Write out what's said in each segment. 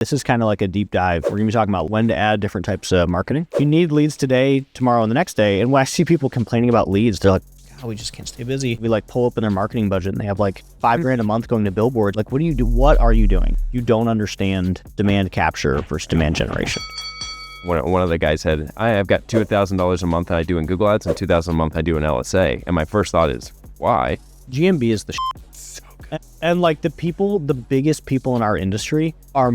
This is kind of like a deep dive. We're going to be talking about when to add different types of marketing. You need leads today, tomorrow, and the next day. And when I see people complaining about leads, they're like, God, we just can't stay busy. We like pull up in their marketing budget and they have like $5,000 a month going to billboards. Like, what do you do? What are you doing? You don't understand demand capture versus demand generation. One of the guys said, I've got $2,000 a month that I do in Google Ads and $2,000 a month I do in LSA. And my first thought is, why? GMB is the so good. And like the biggest people in our industry are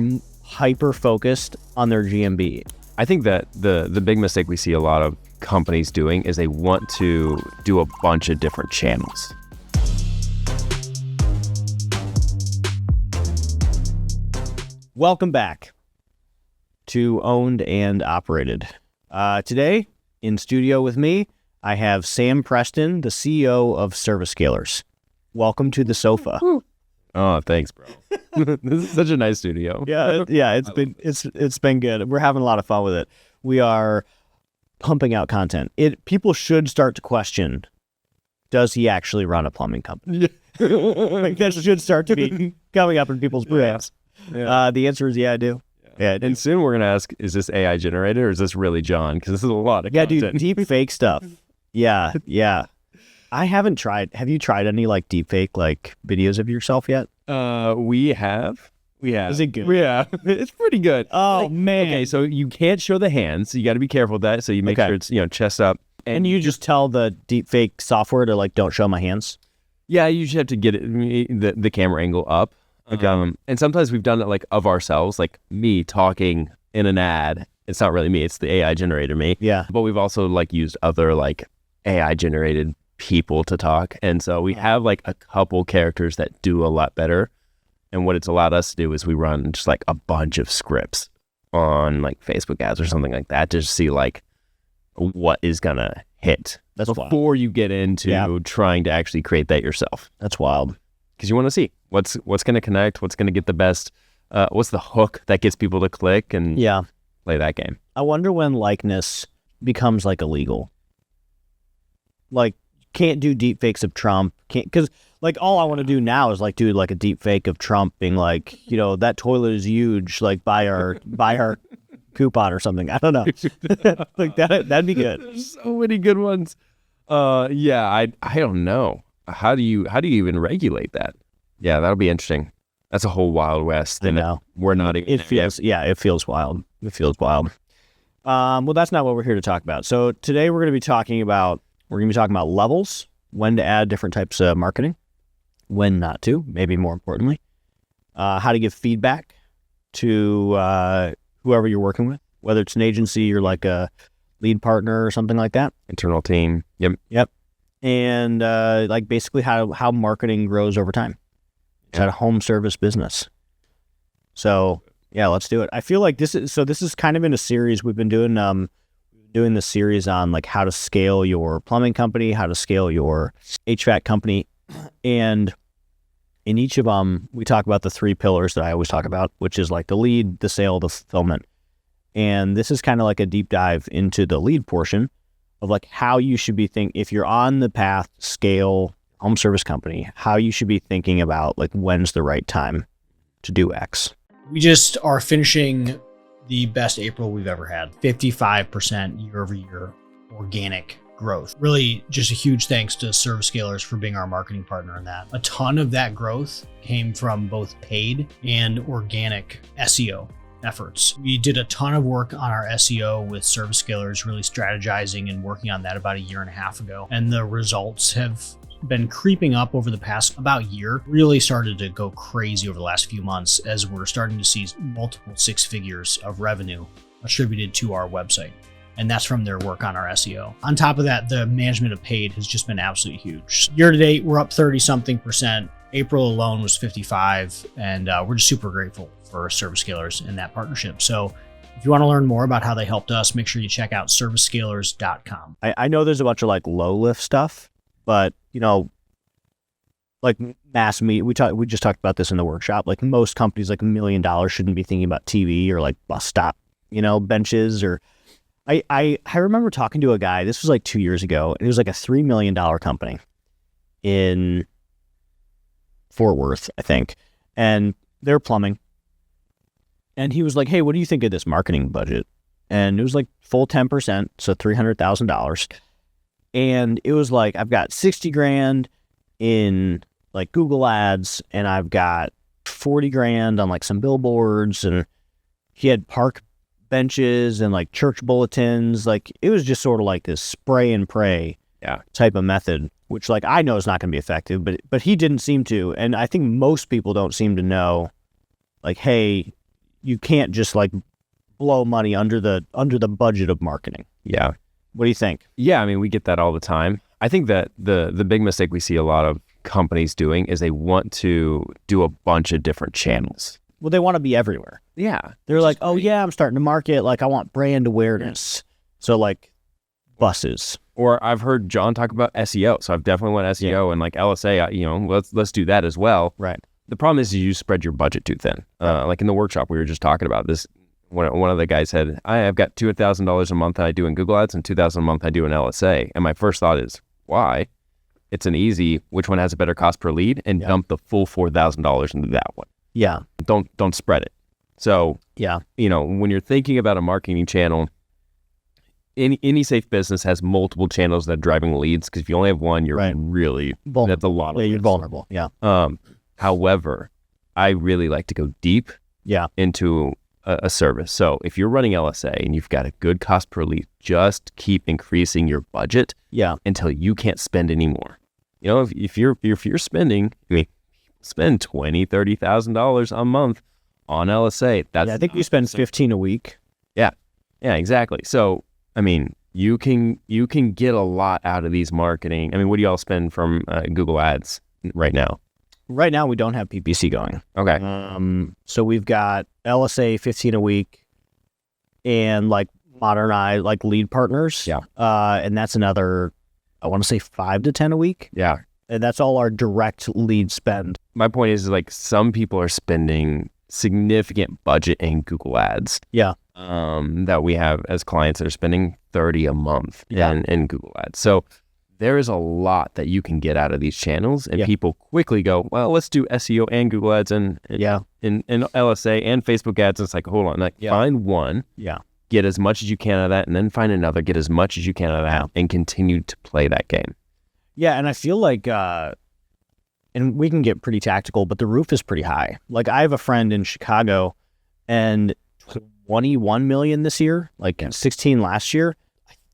hyper focused on their GMB. I think that the big mistake we see a lot of companies doing is they want to do a bunch of different channels. Welcome back to Owned and Operated. Today in studio with me, I have Sam Preston, the CEO of Service Scalers. Welcome to the sofa. Oh, thanks, bro. This is such a nice studio. It's been good. We're having a lot of fun with it. We are pumping out content. People should start to question, does he actually run a plumbing company? Like that should start to be coming up in people's brains. Yeah. The answer is, yeah, I do. Yeah, and soon we're going to ask, is this AI generated or is this really John? Because this is a lot of content. Dude, deep fake stuff. Yeah. I haven't tried. Have you tried any like deep fake like videos of yourself yet? We have. Is it good? Yeah, it's pretty good. Oh, man. Okay, so you can't show the hands. So you got to be careful with that. So you make sure it's, chest up. And you just tell the deep fake software to like, don't show my hands? Yeah, you just have to get the camera angle up. And sometimes we've done it like of ourselves, like me talking in an ad. It's not really me, it's the AI generator me. Yeah. But we've also like used other like AI generated people to talk. And so we have like a couple characters that do a lot better. And what it's allowed us to do is we run just like a bunch of scripts on like Facebook ads or something like that to just see like what is gonna hit. That's before wild. You get into trying to actually create that yourself. That's wild. Because you want to see what's going to connect, what's going to get the best, what's the hook that gets people to click and play that game. I wonder when likeness becomes like illegal. Like, can't do deep fakes of Trump. Because like all I want to do now is like do like a deep fake of Trump being like, that toilet is huge. Like buy our coupon or something. I don't know. Like that'd be good. There's so many good ones. I don't know. How do you even regulate that? Yeah, that'll be interesting. That's a whole Wild West. I know. We're not even. It feels wild. It feels wild. Well, that's not what we're here to talk about. So today we're going to be talking about levels, when to add different types of marketing, when not to, maybe more importantly, how to give feedback to whoever you're working with, whether it's an agency or like a lead partner or something like that. Internal team. Yep. And like basically how marketing grows over time. It's a home service business. So yeah, let's do it. I feel like this is kind of in a series we've been doing this series on like how to scale your plumbing company, how to scale your HVAC company. And in each of them, we talk about the three pillars that I always talk about, which is like the lead, the sale, the fulfillment. And this is kind of like a deep dive into the lead portion of like how you should be thinking if you're on the path to scale home service company, how you should be thinking about like when's the right time to do X. We just are finishing the best April we've ever had. 55% year over year organic growth. Really just a huge thanks to Service Scalers for being our marketing partner in that. A ton of that growth came from both paid and organic SEO efforts. We did a ton of work on our SEO with Service Scalers, really strategizing and working on that about a year and a half ago. And the results have been creeping up over the past about year, really started to go crazy over the last few months as we're starting to see multiple six figures of revenue attributed to our website. And that's from their work on our SEO. On top of that, the management of paid has just been absolutely huge. Year to date, we're up 30-something%. April alone was 55, and we're just super grateful for Service Scalers in that partnership. So if you want to learn more about how they helped us, make sure you check out servicescalers.com. I know there's a bunch of like low lift stuff, but like mass media, we just talked about this in the workshop. Like most companies, like $1 million shouldn't be thinking about TV or like bus stop, benches or. I remember talking to a guy. This was like 2 years ago. It was like a $3 million company in Fort Worth, I think, and they're plumbing. And he was like, hey, what do you think of this marketing budget? And it was like full 10%, so $300,000. And it was like, I've got 60 grand in like Google ads, and I've got 40 grand on like some billboards, and he had park benches and like church bulletins. Like it was just sort of like this spray and pray type of method, which like I know is not going to be effective, but he didn't seem to. And I think most people don't seem to know, like, hey, you can't just like blow money under the budget of marketing. Yeah. What do you think? Yeah, I mean, we get that all the time. I think that the big mistake we see a lot of companies doing is they want to do a bunch of different channels. Well, they want to be everywhere. Yeah. They're like, oh yeah, I'm starting to market. Like I want brand awareness. So like buses. Or I've heard John talk about SEO. So I've definitely went SEO and like LSA, let's do that as well. Right. The problem is you spread your budget too thin. Like in the workshop, we were just talking about this. One of the guys said, I've got $2,000 a month that I do in Google ads and $2,000 a month I do in LSA. And my first thought is, why? It's an easy, which one has a better cost per lead, and dump the full $4,000 into that one. Yeah. Don't spread it. So, when you're thinking about a marketing channel, any safe business has multiple channels that are driving leads, because if you only have one, you're really vulnerable. That's a lot of you're risk. vulnerable. Yeah. However, I really like to go deep into a service. So if you're running LSA and you've got a good cost per lead, just keep increasing your budget until you can't spend anymore. If you're spending, spend $20,000-$30,000 a month on LSA. I think you spend 15 a week. Yeah, exactly. So I mean, you can get a lot out of these marketing. I mean, what do y'all spend from Google Ads right now? Right now, we don't have PPC going. Okay. So we've got LSA 15 a week, and like modernize like lead partners. Yeah. And that's another, I want to say 5 to 10 a week. Yeah. And that's all our direct lead spend. My point is like some people are spending significant budget in Google Ads. Yeah. That we have as clients that are spending $30 a month in Google Ads. So there is a lot that you can get out of these channels, and people quickly go, well, let's do SEO and Google Ads and LSA and Facebook ads. And it's like, hold on, find one, get as much as you can out of that, and then find another, get as much as you can out of that, and continue to play that game. Yeah, and I feel like, and we can get pretty tactical, but the roof is pretty high. Like I have a friend in Chicago, and 21 million this year, 16 last year.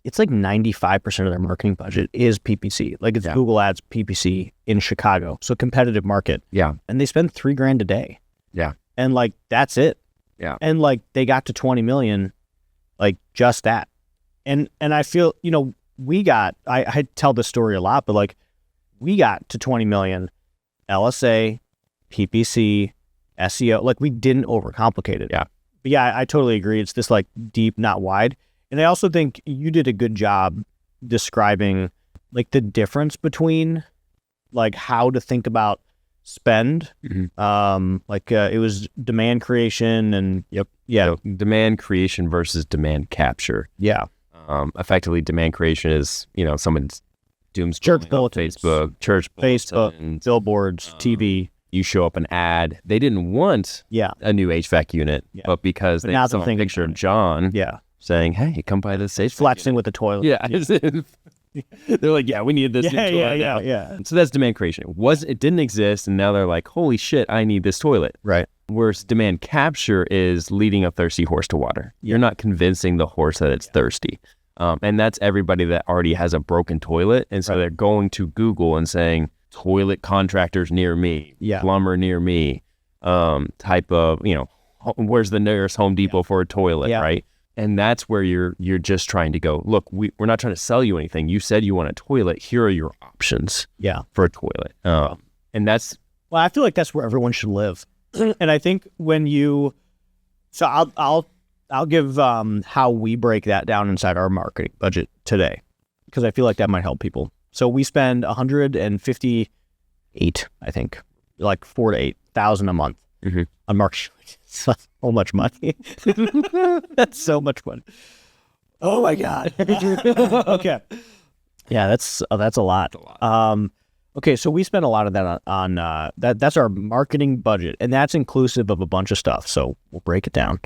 It's like 95% of their marketing budget is PPC. Like it's Google Ads PPC in Chicago. So competitive market. Yeah. And they spend $3,000 a day. Yeah. And like, that's it. Yeah. And like, they got to 20 million, like just that. And I feel, I tell this story a lot, but like we got to 20 million LSA, PPC, SEO, like we didn't overcomplicate it. Yeah. But yeah, I totally agree. It's this like deep, not wide. And I also think you did a good job describing like the difference between like how to think about spend. Mm-hmm. It was demand creation and So demand creation versus demand capture. Yeah. Effectively, demand creation is someone's doom church bulletins, Facebook, billboards, TV. You show up an ad. They didn't want a new HVAC unit, but because they saw a picture of John saying, hey, come buy this HVAC flexing unit with the toilet. Yeah. They're like, we need this new toilet. Yeah. So that's demand creation. It didn't exist, and now they're like, holy shit, I need this toilet. Right. Whereas demand capture is leading a thirsty horse to water. You're not convincing the horse that it's thirsty. And that's everybody that already has a broken toilet. And so they're going to Google and saying, toilet contractors near me, plumber near me, type of, where's the nearest Home Depot for a toilet, right? And that's where you're just trying to go, look, we're not trying to sell you anything. You said you want a toilet. Here are your options for a toilet. And that's... Well, I feel like that's where everyone should live. And I think so I'll give how we break that down inside our marketing budget today, because I feel like that might help people. So we spend 158, I think, like 4,000 to 8,000 a month on marketing. So much money. That's so much money. Oh my God. Okay. Yeah, that's a lot. Okay, so we spend a lot of that on that. That's our marketing budget, and that's inclusive of a bunch of stuff. So we'll break it down.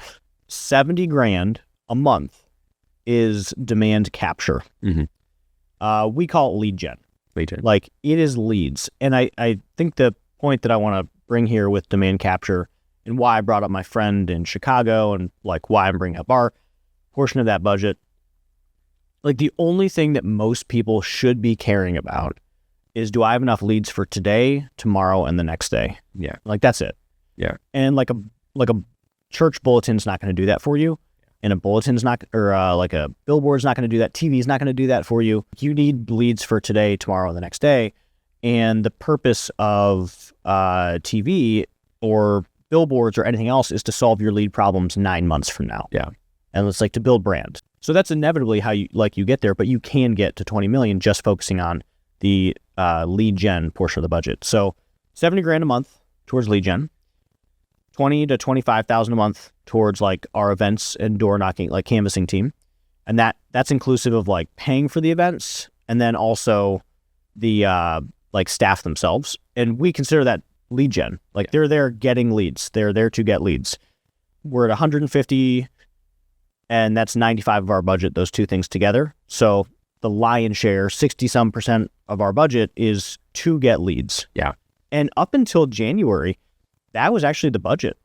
70 grand a month is demand capture. We call it lead gen. Lead gen. Like it is leads. And I think the point that I want to bring here with demand capture and why I brought up my friend in Chicago and like why I'm bringing up our portion of that budget, like the only thing that most people should be caring about is, do I have enough leads for today, tomorrow, and the next day? Yeah. Like that's it. Yeah. And like a church bulletin's not going to do that for you. And a bulletin's not, or like a billboard's not going to do that. TV's not going to do that for you. You need leads for today, tomorrow, and the next day. And the purpose of TV or billboards or anything else is to solve your lead problems 9 months from now. Yeah. And it's like to build brand. So that's inevitably how you get there, but you can get to 20 million just focusing on the lead gen portion of the budget. So 70 grand a month towards lead gen, 20 to 25,000 a month towards like our events and door knocking, like canvassing team. And that's inclusive of like paying for the events and then also the like staff themselves. And we consider that lead gen. Like they're there getting leads. They're there to get leads. We're at 150 and that's 95 of our budget, those two things together. So the lion's share, 60% of our budget is to get leads. Yeah. And up until January, that was actually the budget.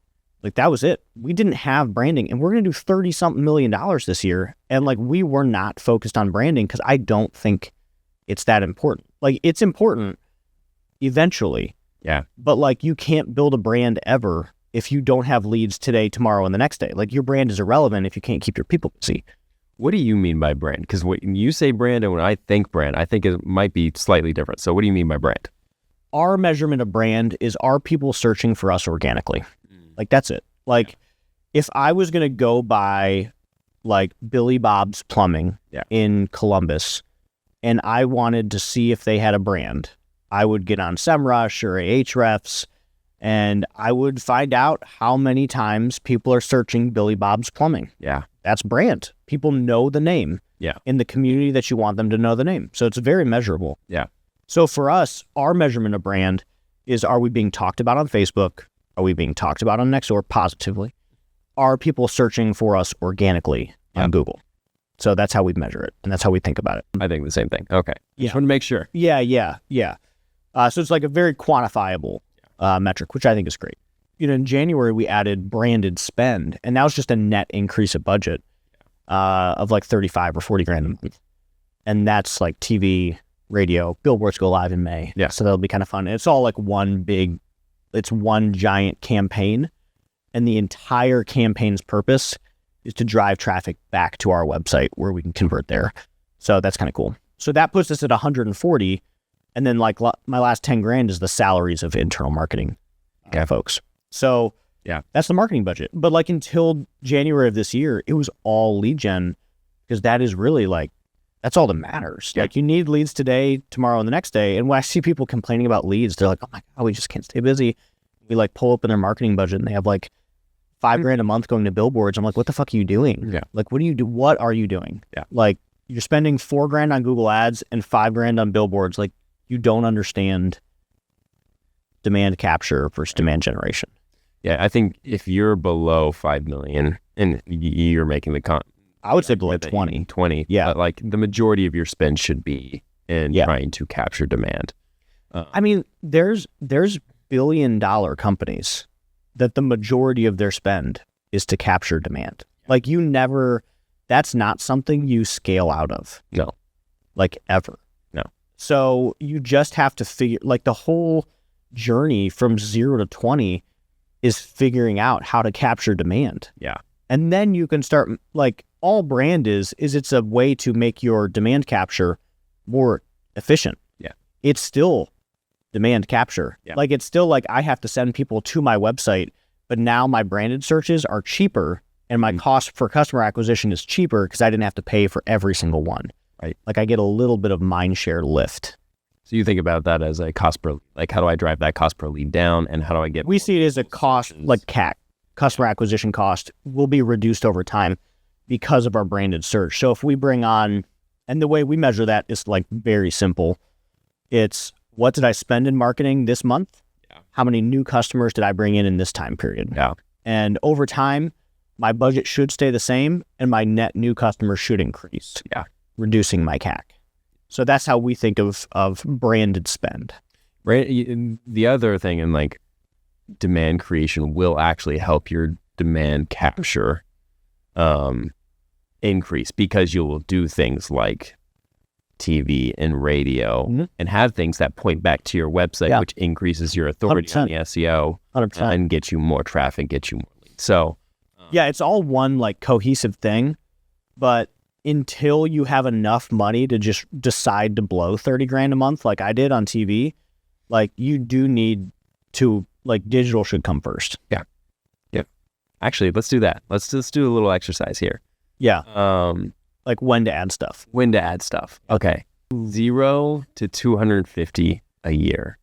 Like that was it. We didn't have branding and we're going to do 30 something million this year. And like, we were not focused on branding because I don't think it's that important. Like it's important eventually. Yeah. But like, you can't build a brand ever if you don't have leads today, tomorrow, and the next day. Like your brand is irrelevant if you can't keep your people busy. What do you mean by brand? Because when you say brand and when I think brand, I think it might be slightly different. So what do you mean by brand? Our measurement of brand is, are people searching for us organically? Like that's it. Like if I was going to go by like Billy Bob's Plumbing in Columbus and I wanted to see if they had a brand, I would get on SEMrush or Ahrefs and I would find out how many times people are searching Billy Bob's Plumbing. Yeah. That's brand. People know the name in the community that you want them to know the name. So it's very measurable. Yeah. So for us, our measurement of brand is, are we being talked about on Facebook? Are we being talked about on Nextdoor positively? Are people searching for us organically on Google? So that's how we measure it. And that's how we think about it. I think the same thing. Okay. Yeah. Just want to make sure. Yeah. So it's like a very quantifiable metric, which I think is great. You know, in January, we added branded spend, and that was just a net increase of budget of like 35 or 40 grand a month. And that's like TV, radio, billboards go live in May. Yeah. So that'll be kind of fun. And it's all like it's one giant campaign. And the entire campaign's purpose is to drive traffic back to our website where we can convert there. So that's kind of cool. So that puts us at 140. And then like my last 10 grand is the salaries of internal marketing folks. So that's the marketing budget. But like until January of this year, it was all lead gen because that is really like, that's all that matters. Yeah. Like you need leads today, tomorrow, and the next day. And when I see people complaining about leads, they're like, oh my God, we just can't stay busy. We like pull up in their marketing budget and they have like $5 grand a month going to billboards. I'm like, what the fuck are you doing? Yeah. Like, what are you doing? Yeah. Like you're spending $4 grand on Google ads and $5 grand on billboards. Like you don't understand demand capture versus demand generation. Yeah. I think if you're below 5 million and you're making the I would say below 20. 20. Yeah. But like the majority of your spend should be in trying to capture demand. I mean, there's billion-dollar companies that the majority of their spend is to capture demand. Like that's not something you scale out of. No. Like ever. No. So you just have to figure, like the whole journey from 0 to 20 is figuring out how to capture demand. Yeah. And then you can start, like all brand is it's a way to make your demand capture more efficient. Yeah. It's still demand capture. Yeah. Like it's still like I have to send people to my website, but now my branded searches are cheaper and my cost for customer acquisition is cheaper because I didn't have to pay for every single one. Right. Like I get a little bit of mind share lift. So you think about that as a cost per, like how do I drive that cost per lead down and how do I get? We see it as a cost, like CAC, customer acquisition cost will be reduced over time because of our branded search. So if we bring on, and the way we measure that is like very simple. It's what did I spend in marketing this month? Yeah. How many new customers did I bring in this time period? Yeah. And over time, my budget should stay the same and my net new customers should increase. Yeah. Reducing my CAC. So that's how we think of branded spend. The other thing in like demand creation will actually help your demand capture increase, because you will do things like TV and radio and have things that point back to your website, which increases your authority 100%. on the SEO 100%. and gets you more traffic, gets you more leads. So yeah, it's all one like cohesive thing, but until you have enough money to just decide to blow 30 grand a month like I did on TV, like you do need to, like, digital should come first. Yeah. Actually, let's do that. Let's just do a little exercise here. Yeah. Like when to add stuff. When to add stuff. Okay. 0 to 250 a year,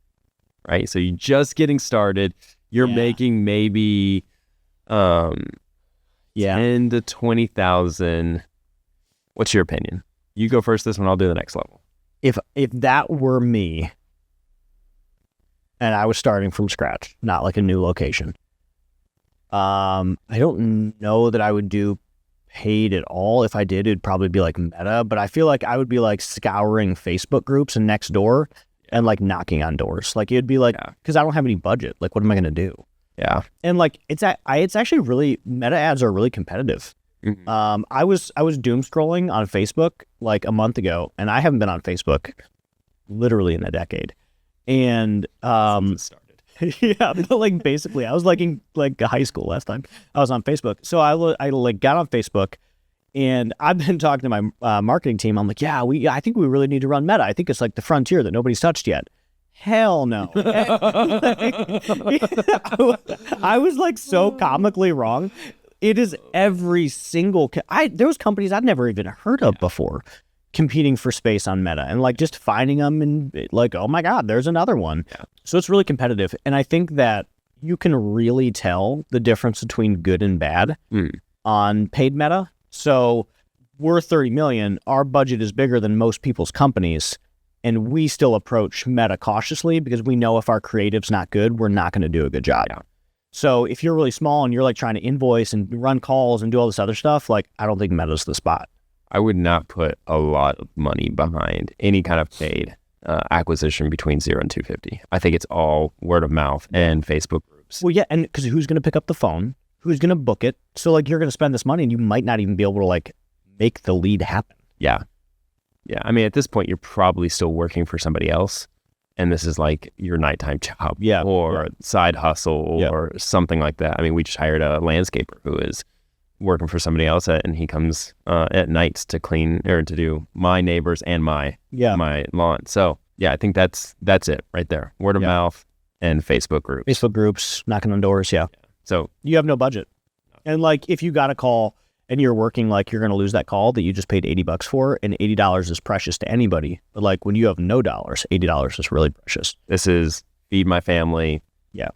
right? So you're just getting started. You're making maybe 10 to 20,000. What's your opinion? You go first this one, I'll do the next level. If that were me and I was starting from scratch, not like a new location, I don't know that I would do paid at all. If I did, it'd probably be like Meta, but I feel like I would be like scouring Facebook groups and Nextdoor and like knocking on doors. Like it'd be like, because I don't have any budget. Like, what am I going to do? Yeah. And like, it's actually really, Meta ads are really competitive. Mm-hmm. I was doom scrolling on Facebook like a month ago, and I haven't been on Facebook literally in a decade. And Started. yeah, but like basically, I was like in like high school last time I was on Facebook. So I like got on Facebook, and I've been talking to my marketing team. I'm like, I think we really need to run Meta. I think it's like the frontier that nobody's touched yet. Hell no. I was like so comically wrong. It is every single there was companies I'd never even heard of before competing for space on Meta, and like just finding them and like, oh my God, there's another one. Yeah. So it's really competitive. And I think that you can really tell the difference between good and bad on paid Meta. So we're 30 million. Our budget is bigger than most people's companies. And we still approach Meta cautiously because we know if our creative's not good, we're not going to do a good job. Yeah. So if you're really small and you're like trying to invoice and run calls and do all this other stuff, like I don't think Meta's the spot. I would not put a lot of money behind any kind of paid acquisition between 0 and 250. I think it's all word of mouth and Facebook groups. Well, yeah, and because who's going to pick up the phone? Who's going to book it? So like you're going to spend this money and you might not even be able to like make the lead happen. Yeah. Yeah. I mean, at this point, you're probably still working for somebody else. And this is like your nighttime job or side hustle or something like that. I mean, we just hired a landscaper who is working for somebody else and he comes at nights to clean or to do my neighbors and my lawn. So yeah, I think that's it right there. Word of mouth and Facebook groups. Facebook groups, knocking on doors. Yeah. So you have no budget. And like, if you got a call and you're working, like you're going to lose that call that you just paid $80 for, and $80 is precious to anybody. But like when you have no dollars, $80 is really precious. This is feed my family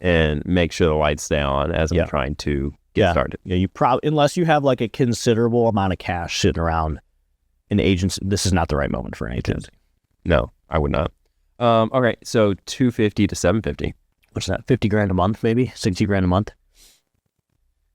and make sure the lights stay on as I'm trying to get started. Yeah, you probably, unless you have like a considerable amount of cash sitting around an agency, this is not the right moment for an agency. No, I would not. All right, so 250 to 750. What's that? 50 grand a month, maybe 60 grand a month.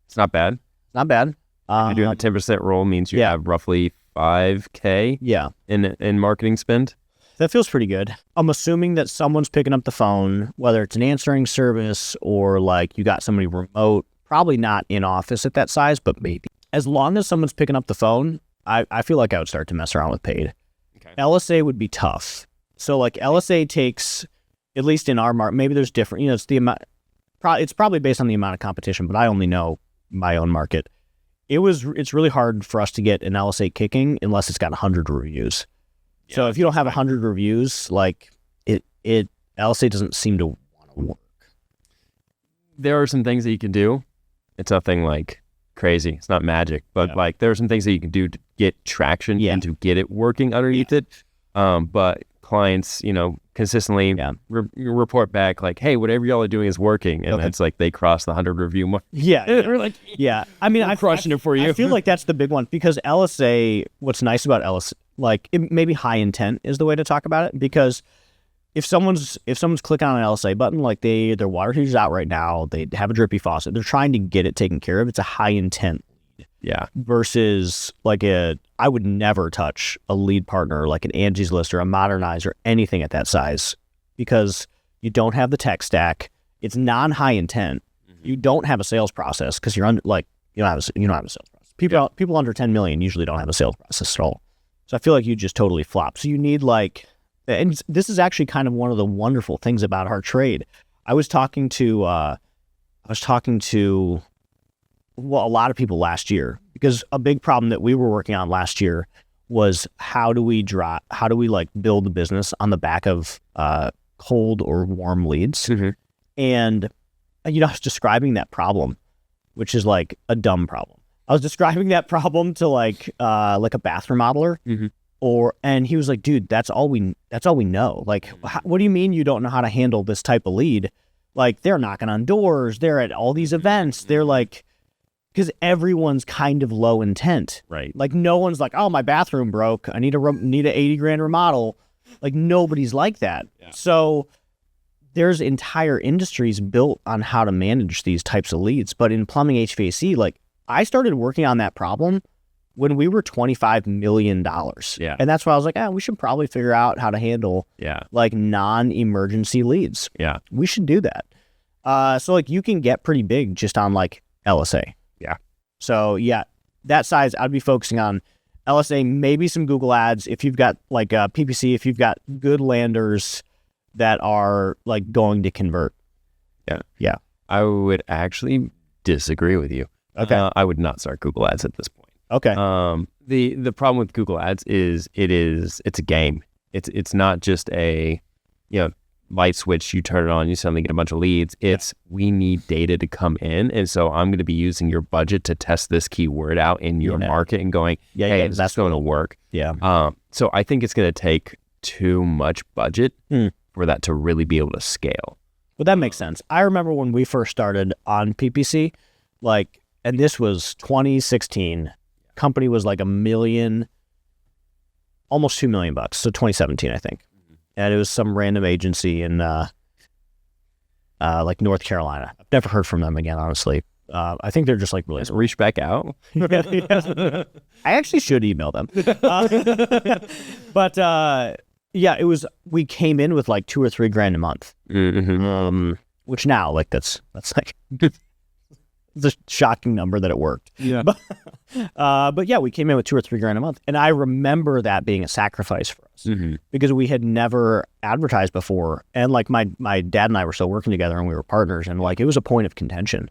It's not bad. Not bad. Doing a 10% roll means you have roughly $5K in marketing spend. That feels pretty good. I'm assuming that someone's picking up the phone, whether it's an answering service or like you got somebody remote, probably not in office at that size, but maybe. As long as someone's picking up the phone, I feel like I would start to mess around with paid. Okay. LSA would be tough. So like LSA takes, at least in our market, maybe there's different, it's the amount, it's probably based on the amount of competition, but I only know my own market. It's really hard for us to get an LSA kicking unless it's got 100 reviews. Yeah, so if you don't have 100 reviews, like it LSA doesn't seem to want to work. There are some things that you can do. It's nothing like crazy. It's not magic, but like there are some things that you can do to get traction and to get it working underneath it. But clients, consistently report back like, hey, whatever y'all are doing is working. And it's like they cross the 100 review mark. We're like, I mean, I'm crushing it for you. I feel like that's the big one because LSA, what's nice about LSA, like it maybe high intent is the way to talk about it, because if someone's clicking on an LSA button, like their water heater's out right now, they have a drippy faucet, they're trying to get it taken care of. It's a high intent lead. Yeah. Versus like I would never touch a lead partner like an Angie's List or a Modernize or anything at that size, because you don't have the tech stack. It's non-high intent. You don't have a sales process because you're you don't have a sales process. People under 10 million usually don't have a sales process at all. So I feel like you just totally flop. So you need and this is actually kind of one of the wonderful things about our trade. I was talking to a lot of people last year, because a big problem that we were working on last year was how do we like build a business on the back of cold or warm leads. And I was describing that problem, which is like a dumb problem. I was describing that problem to like a bathroom modeler, and he was like, "Dude, that's all we know. Like, what do you mean you don't know how to handle this type of lead? Like, they're knocking on doors, they're at all these events, they're like." Because everyone's kind of low intent, right? Like no one's like, "Oh, my bathroom broke. I need a $80,000 remodel." Like nobody's like that. Yeah. So there's entire industries built on how to manage these types of leads. But in plumbing HVAC, like I started working on that problem when we were $25 million. Yeah. And that's why I was like, we should probably figure out how to handle like non-emergency leads. Yeah. We should do that. So like you can get pretty big just on like LSA. Yeah. So yeah, that size, I'd be focusing on LSA, maybe some Google ads. If you've got like PPC, if you've got good landers that are like going to convert. Yeah. Yeah. I would actually disagree with you. Okay. I would not start Google ads at this point. Okay. The problem with Google ads is it's a game. It's not just a, light switch, you turn it on, you suddenly get a bunch of leads. We need data to come in. And so I'm going to be using your budget to test this keyword out in your market and going, hey, that's going to work. Yeah. So I think it's going to take too much budget for that to really be able to scale. Well, that makes sense. I remember when we first started on PPC, and this was 2016, company was like $1 million, almost $2 million. So 2017, I think. And it was some random agency in like North Carolina. I've never heard from them again, honestly. I think they're just like really. Reach back out. I actually should email them. But it was. We came in with like $2,000 or $3,000 a month, which now like that's like it's a shocking number that it worked. Yeah. But yeah, we came in with $2,000 or $3,000 a month, and I remember that being a sacrifice for us because we had never advertised before, and like my dad and I were still working together, and we were partners, and like it was a point of contention.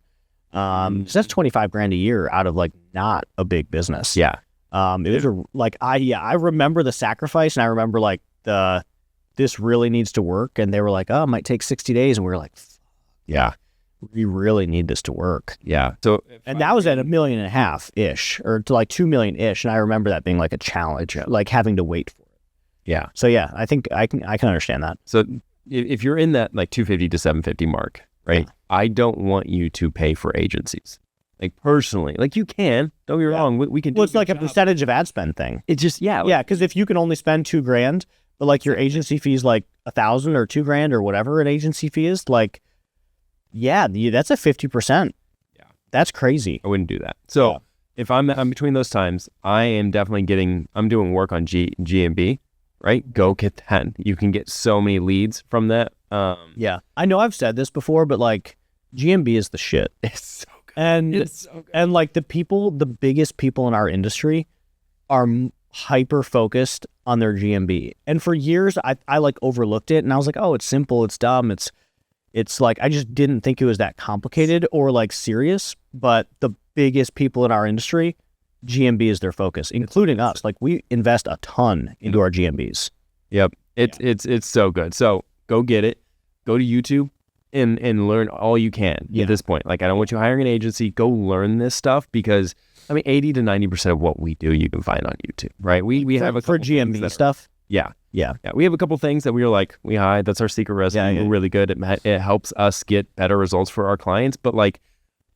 So that's $25,000 a year out of like not a big business. Yeah. It was I remember the sacrifice, and I remember like this really needs to work, and they were like, oh, it might take 60 days, and we were like, yeah. We really need this to work. Yeah. So, and that was at $1.5 million ish, or to like $2 million ish. And I remember that being like a challenge, like having to wait for it. Yeah. So yeah, I think I can understand that. So if you're in that like 250 to 750 mark, right? Yeah. I don't want you to pay for agencies. Like personally, like you can, don't be wrong. We can do it's like a percentage of ad spend thing. It's just, yeah. Cause if you can only spend $2,000, but like your agency fee is like $1,000 or $2,000 or whatever an agency fee is, like, yeah, that's a 50%. Yeah. That's crazy. I wouldn't do that. So if I'm between those times, I am definitely I'm doing work on GMB, right? Go get that. You can get so many leads from that. Yeah. I know I've said this before, but like GMB is the shit. It's so good. And like the biggest people in our industry are hyper focused on their GMB. And for years I like overlooked it, and I was like, oh, it's simple, it's dumb, it's like, I just didn't think it was that complicated or like serious, but the biggest people in our industry, GMB is their focus, including us. Like we invest a ton into our GMBs. Yep. It's so good. So go get it, go to YouTube and learn all you can at this point. Like I don't want you hiring an agency, go learn this stuff because 80 to 90% of what we do, you can find on YouTube, right? We have a for GMB stuff. Yeah. We have a couple things that we were like, we hide. That's our secret recipe. We're really good. It helps us get better results for our clients. But like,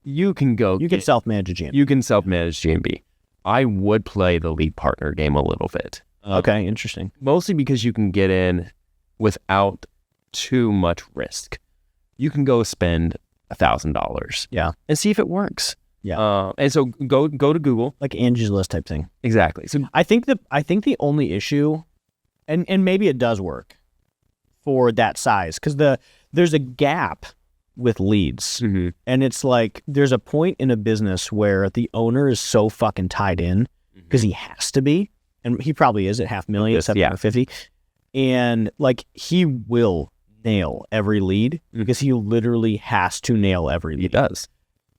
you can self-manage a GMB. You can self-manage GMB. I would play the lead partner game a little bit. Okay, interesting. Mostly because you can get in without too much risk. You can go spend $1,000 and see if it works. And so go to Google, like Angie's List type thing. exactly. So I think the only issue, and maybe it does work for that size, because there's a gap with leads, and it's like there's a point in a business where the owner is so fucking tied in because he has to be, and he probably is at $500,000, 750, and like he will nail every lead because he literally has to nail every lead. he does.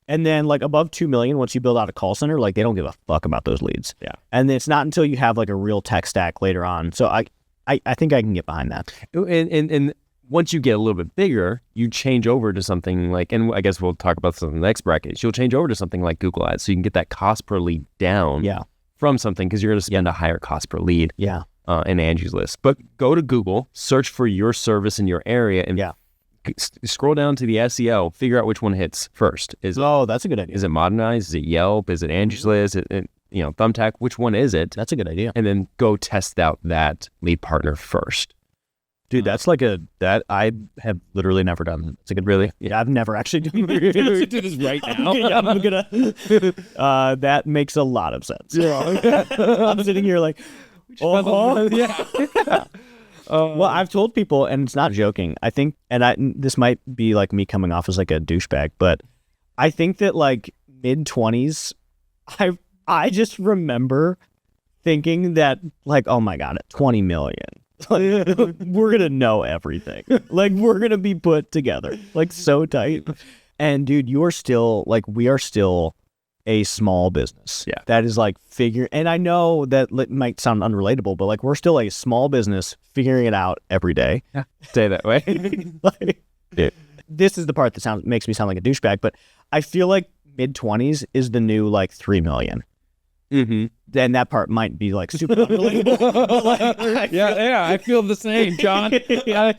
And then like above 2 million, once you build out a call center, like they don't give a fuck about those leads. Yeah. And it's not until you have like a real tech stack later on. So I think I can get behind that. And once you get a little bit bigger, you change over to something like, and I guess we'll talk about this in the next bracket, you'll change over to something like Google Ads so you can get that cost per lead down from something, because you're going to spend a higher cost per lead in Angie's List. But go to Google, search for your service in your area, and scroll down to the SEO, figure out which one hits first. That's a good idea. Is it Modernize? Is it Yelp? Is it Angie's List? Is it, Thumbtack? Which one is it? That's a good idea. And then go test out that lead partner first. Dude, that's like that I have literally never done. It's a good, Really? Yeah, I've never actually done Do this right now. I'm gonna. That makes a lot of sense. Yeah. I'm sitting here like, well, I've told people, and it's not joking. I think, this might be like me coming off as like a douchebag, but I think that like mid-20s, I just remember thinking that like, oh my God, at 20 million. Like, we're gonna know everything. Like we're gonna be put together like so tight. And dude, we are still a small business. Yeah. That is like and I know that it might sound unrelatable, but like we're still a small business figuring it out every day. Yeah. Stay that way. This is the part that makes me sound like a douchebag, but I feel like mid-20s is the new like 3 million. Then that part might be like super unrelatable. But, like, I feel the same, John. I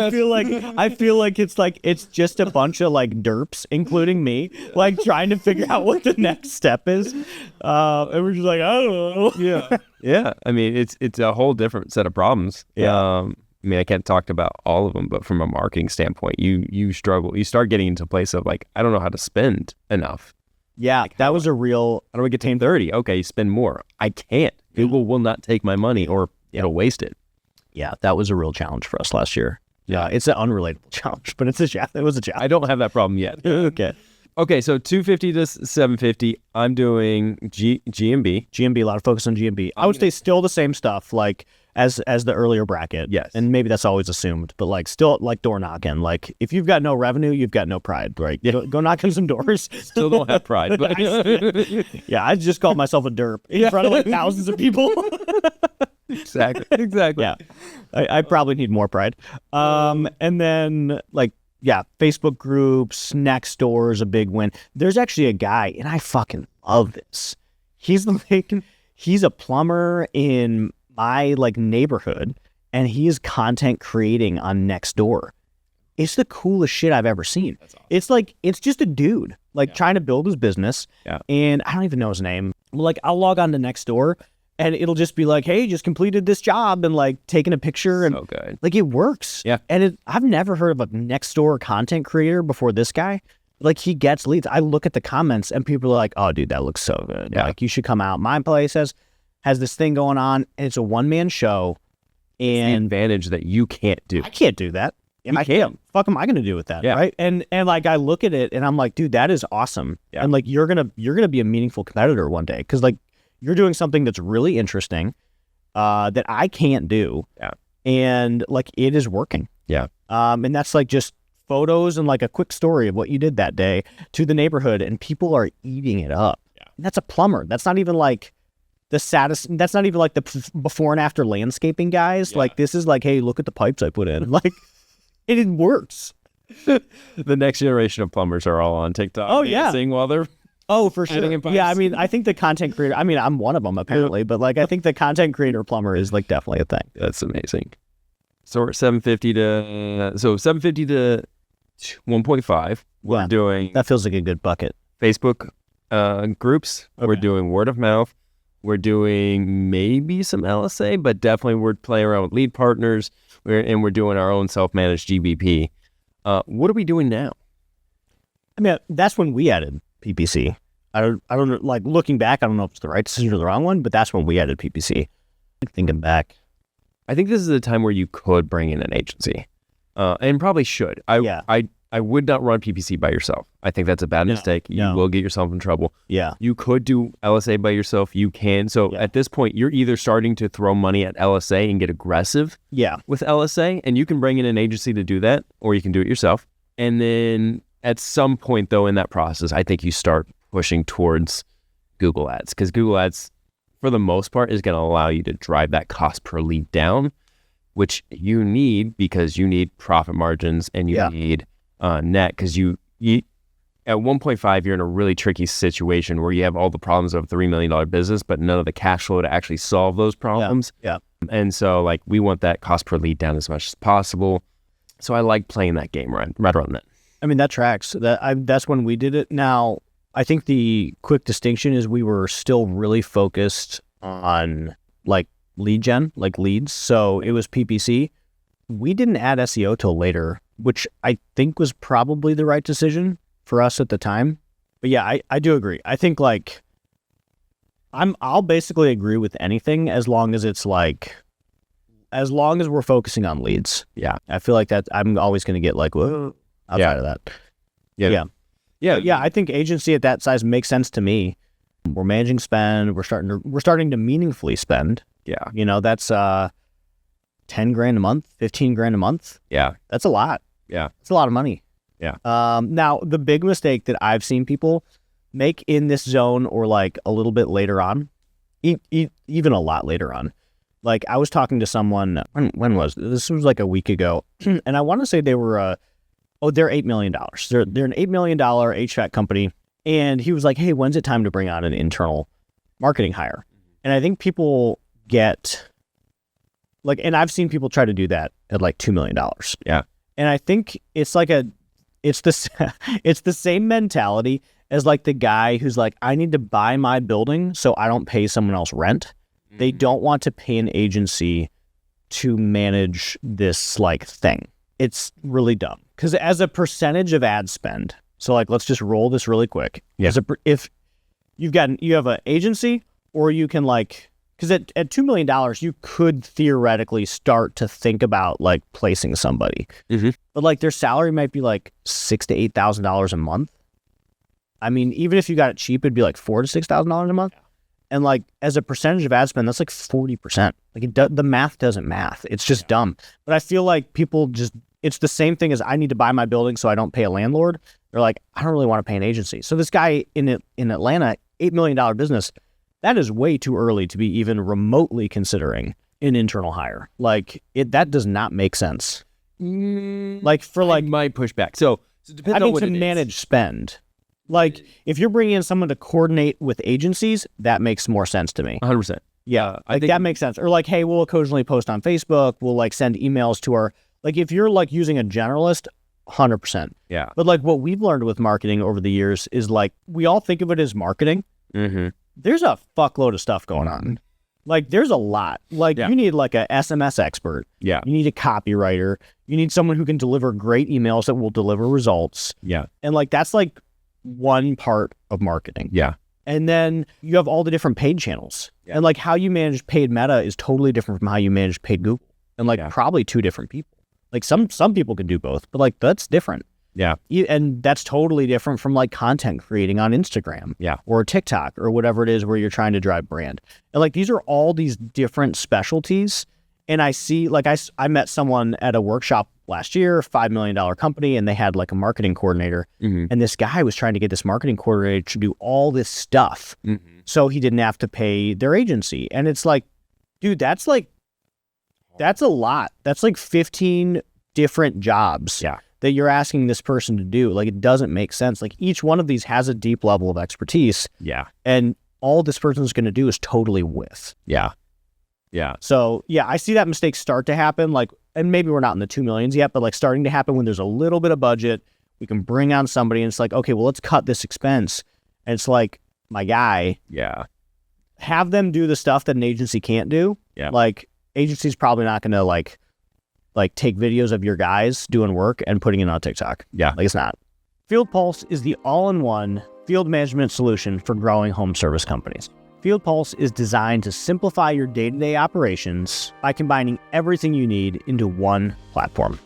feel like it's just a bunch of like derps, including me, like trying to figure out what the next step is, and we're just like, I don't know. Yeah. I mean, it's a whole different set of problems. I mean, I can't talk about all of them, but from a marketing standpoint, you struggle. You start getting into a place of like, I don't know how to spend enough. Yeah, that was a real. How do we get to 30? Okay, you spend more. I can't. Google will not take my money, or it'll waste it. Yeah, that was a real challenge for us last year. Yeah, it's an unrelatable challenge, but it was a challenge. I don't have that problem yet. Okay, so 250 to 750. I'm doing GMB. GMB, a lot of focus on GMB. I would say still the same stuff, like as the earlier bracket. Yes. And maybe that's always assumed, but like still like door knocking. Like if you've got no revenue, you've got no pride, right? Yeah. Go knock on some doors. Still don't have pride. But I just called myself a derp in front of like thousands of people. Exactly. Yeah. I probably need more pride. And then like, Facebook groups, next door is a big win. There's actually a guy, and I fucking love this. He's a plumber in my like neighborhood, and he is content creating on Nextdoor. It's the coolest shit I've ever seen. That's awesome. It's like, it's just a dude like trying to build his business. Yeah. And I don't even know his name. Like I'll log on to Nextdoor and it'll just be like, hey, just completed this job, and like taking a picture, and good. Like it works. Yeah. And I've never heard of a Nextdoor content creator before this guy. Like he gets leads. I look at the comments and people are like, oh dude, that looks so good. Yeah. Like you should come out. My place has this thing going on, and it's a one-man show. And the advantage that you can't do. I can't do that. I can't. Fuck am I going to do with that? Yeah. Right. And like I look at it and I'm like, dude, that is awesome. Yeah. And like you're gonna be a meaningful competitor one day, because like you're doing something that's really interesting that I can't do. Yeah. And like it is working. Yeah. And that's like just photos and like a quick story of what you did that day to the neighborhood, and people are eating it up. Yeah. And that's a plumber. That's not even like the saddest. That's not even like the before and after landscaping guys. Yeah. Like this is like, hey, look at the pipes I put in. Like it works. The next generation of plumbers are all on TikTok. Oh yeah. Dancing while they're for sure. Yeah, I mean, I think the content creator. I mean, I'm one of them apparently, but like I think the content creator plumber is like definitely a thing. That's amazing. So we're 750 to 1.5. We're doing that feels like a good bucket. Facebook groups. Okay. We're doing word of mouth. We're doing maybe some LSA, but definitely we're playing around with lead partners. we're doing our own self-managed GBP. What are we doing now? I mean, that's when we added PPC. I don't know, like looking back, I don't know if it's the right decision or the wrong one, but that's when we added PPC. Thinking back, I think this is a time where you could bring in an agency, and probably should. I would not run PPC by yourself. I think that's a bad mistake. You will get yourself in trouble. Yeah. You could do LSA by yourself. You can. So at this point, you're either starting to throw money at LSA and get aggressive with LSA, and you can bring in an agency to do that, or you can do it yourself. And then at some point, though, in that process, I think you start pushing towards Google Ads, because Google Ads, for the most part, is going to allow you to drive that cost per lead down, which you need because you need profit margins and you need net, because you at 1.5 you're in a really tricky situation where you have all the problems of a $3 million business but none of the cash flow to actually solve those problems. And so like we want that cost per lead down as much as possible, so I like playing that game right around that. I mean, that tracks. That's when we did it. Now I think the quick distinction is we were still really focused on like lead gen, like leads, so it was PPC. We didn't add SEO till later, which I think was probably the right decision for us at the time. But yeah, I do agree. I think like I'll basically agree with anything as long as it's like, as long as we're focusing on leads. Yeah. I feel like that I'm always going to get like, whoa, outside of that. Yeah. I think agency at that size makes sense to me. We're managing spend. We're starting to meaningfully spend. Yeah. You know, that's 10 grand a month, 15 grand a month. Yeah. That's a lot. Yeah. It's a lot of money. Yeah. Now the big mistake that I've seen people make in this zone, or like a little bit later on, even a lot later on, like I was talking to someone, when was this? Was like a week ago. And I want to say they were, they're $8 million. They're an $8 million HVAC company. And he was like, hey, when's it time to bring on an internal marketing hire? And I think people get like, and I've seen people try to do that at like $2 million. Yeah. And I think it's like it's the same mentality as like the guy who's like, I need to buy my building so I don't pay someone else rent. They don't want to pay an agency to manage this like thing. It's really dumb, because as a percentage of ad spend, so like, let's just roll this really quick. Yeah. If you have an agency, or you can like, because at $2 million, you could theoretically start to think about like placing somebody, but like their salary might be like $6,000 to $8,000 a month. I mean, even if you got it cheap, it'd be like $4,000 to $6,000 a month. And like as a percentage of ad spend, that's like 40%. Like the math doesn't math. It's just dumb. But I feel like people just, it's the same thing as I need to buy my building so I don't pay a landlord. They're like, I don't really want to pay an agency. So this guy in Atlanta, $8 million business, that is way too early to be even remotely considering an internal hire. Like that does not make sense. Like for like, I might push back. So it depends I mean, on what to manage spend. Like if you're bringing in someone to coordinate with agencies, that makes more sense to me. 100%. Yeah, I think that makes sense. Or like, hey, we'll occasionally post on Facebook. We'll like send emails to our, like if you're like using a generalist, 100%. Yeah. But like what we've learned with marketing over the years is like, we all think of it as marketing. There's a fuckload of stuff going on. Like there's a lot. Like you need like a SMS expert. Yeah. You need a copywriter. You need someone who can deliver great emails that will deliver results. Yeah. And like that's like one part of marketing. Yeah. And then you have all the different paid channels. Yeah. And like how you manage paid Meta is totally different from how you manage paid Google. And like probably two different people. Like some people can do both, but like that's different. Yeah. And that's totally different from like content creating on Instagram or TikTok or whatever it is where you're trying to drive brand. And like these are all these different specialties. And I see, like I met someone at a workshop last year, $5 million company, and they had like a marketing coordinator. And this guy was trying to get this marketing coordinator to do all this stuff so he didn't have to pay their agency. And it's like, dude, that's a lot. That's like 15 different jobs that you're asking this person to do. Like it doesn't make sense. Like each one of these has a deep level of expertise. Yeah. And all this person's going to do is totally with. Yeah. Yeah. So yeah, I see that mistake start to happen. Like, and maybe we're not in the 2 millions yet, but like starting to happen when there's a little bit of budget, we can bring on somebody and it's like, okay, well, let's cut this expense. And it's like, my guy. Yeah. Have them do the stuff that an agency can't do. Yeah. Like agency's probably not going to like like take videos of your guys doing work and putting it on TikTok. Yeah. Like it's not. Field Pulse is the all-in-one field management solution for growing home service companies. Field Pulse is designed to simplify your day-to-day operations by combining everything you need into one platform.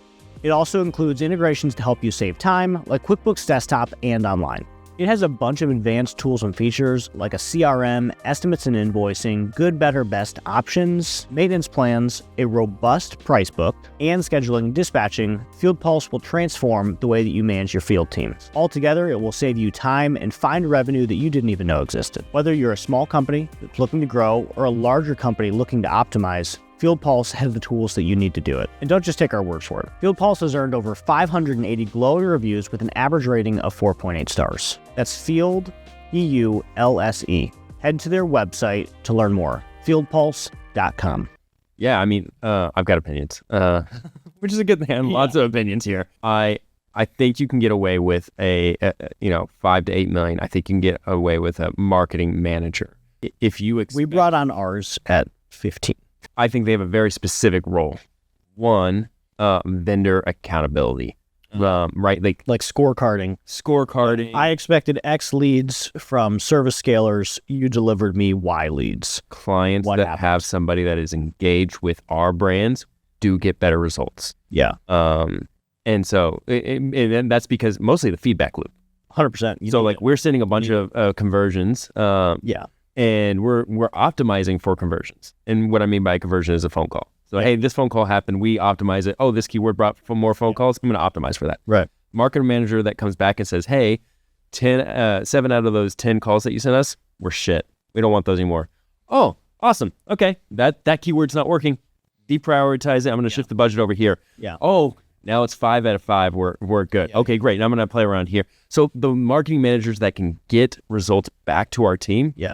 It also includes integrations to help you save time, like QuickBooks Desktop and online. It has a bunch of advanced tools and features like a CRM, estimates and invoicing, good, better, best options, maintenance plans, a robust price book, and scheduling and dispatching. Field Pulse will transform the way that you manage your field team. Altogether, it will save you time and find revenue that you didn't even know existed. Whether you're a small company that's looking to grow or a larger company looking to optimize, Field Pulse has the tools that you need to do it. And don't just take our word for it. Field Pulse has earned over 580 glowing reviews with an average rating of 4.8 stars. That's Field, P-U-L-S-E. Head to their website to learn more, fieldpulse.com. Yeah, I mean, I've got opinions, which is a good thing. Lots of opinions here. I think you can get away with a 5 to 8 million. I think you can get away with a marketing manager. If you expect, we brought on ours at 15. I think they have a very specific role. One, vendor accountability, right? Like Scorecarding. I expected X leads from service scalers. You delivered me Y leads. Clients What that happened? have somebody that is engaged with our brands do get better results. Yeah, And so, and that's because mostly the feedback loop. 100%. So like we're sending a bunch of conversions. Yeah. And we're optimizing for conversions. And what I mean by conversion is a phone call. So, hey, this phone call happened. We optimize it. Oh, this keyword brought for more phone calls. I'm going to optimize for that. Right. Marketing manager that comes back and says, hey, 7 out of those 10 calls that you sent us were shit. We don't want those anymore. Oh, awesome. Okay. That keyword's not working. Deprioritize it. I'm going to shift the budget over here. Yeah. Oh, now it's 5 out of 5. We're good. Yeah. Okay, great. Now I'm going to play around here. So the marketing managers that can get results back to our team. Yeah.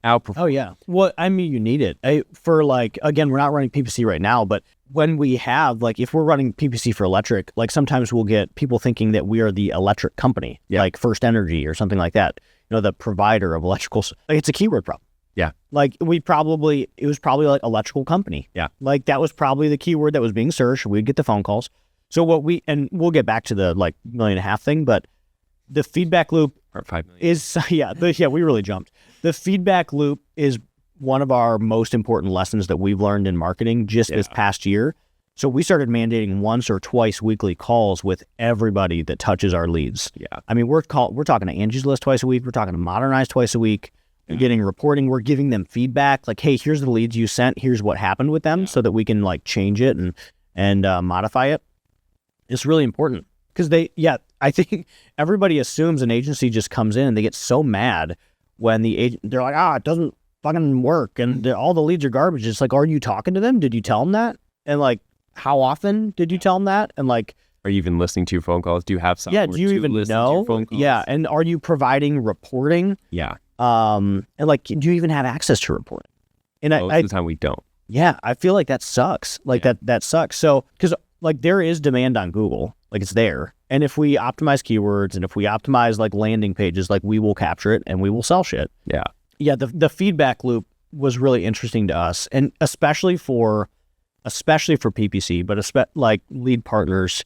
Outperform. Oh, yeah. Well, I mean, you need it. For like, again, we're not running PPC right now, but when we have, like, if we're running PPC for electric, like sometimes we'll get people thinking that we are the electric company, like First Energy or something like that, the provider of electrical. Like, it's a keyword problem. Yeah. Like, it was probably like electrical company. Yeah. Like, that was probably the keyword that was being searched. We'd get the phone calls. So and we'll get back to the like $1.5 million thing, but the feedback loop Or 5 million. is, we really jumped. The feedback loop is one of our most important lessons that we've learned in marketing just this past year. So we started mandating once or twice weekly calls with everybody that touches our leads. Yeah. I mean, we're talking to Angie's List twice a week. We're talking to Modernize twice a week. We're getting reporting. We're giving them feedback. Like, hey, here's the leads you sent. Here's what happened with them so that we can like change it and modify it. It's really important because I think everybody assumes an agency just comes in and they get so mad when they're like, it doesn't fucking work and all the leads are garbage. It's like, are you talking to them? Did you tell them that? And like, how often did you tell them that? And like, are you even listening to your phone calls? Do you have software? do you even listen to your know? phone calls? Yeah. And are you providing reporting? Yeah. And like, do you even have access to reporting? And Most of the time we don't. Yeah, I feel like that sucks. Like that sucks. So, because like there is demand on Google, like it's there. And if we optimize keywords and if we optimize like landing pages, like we will capture it and we will sell shit. Yeah. Yeah. The feedback loop was really interesting to us, and especially for PPC, but like lead partners,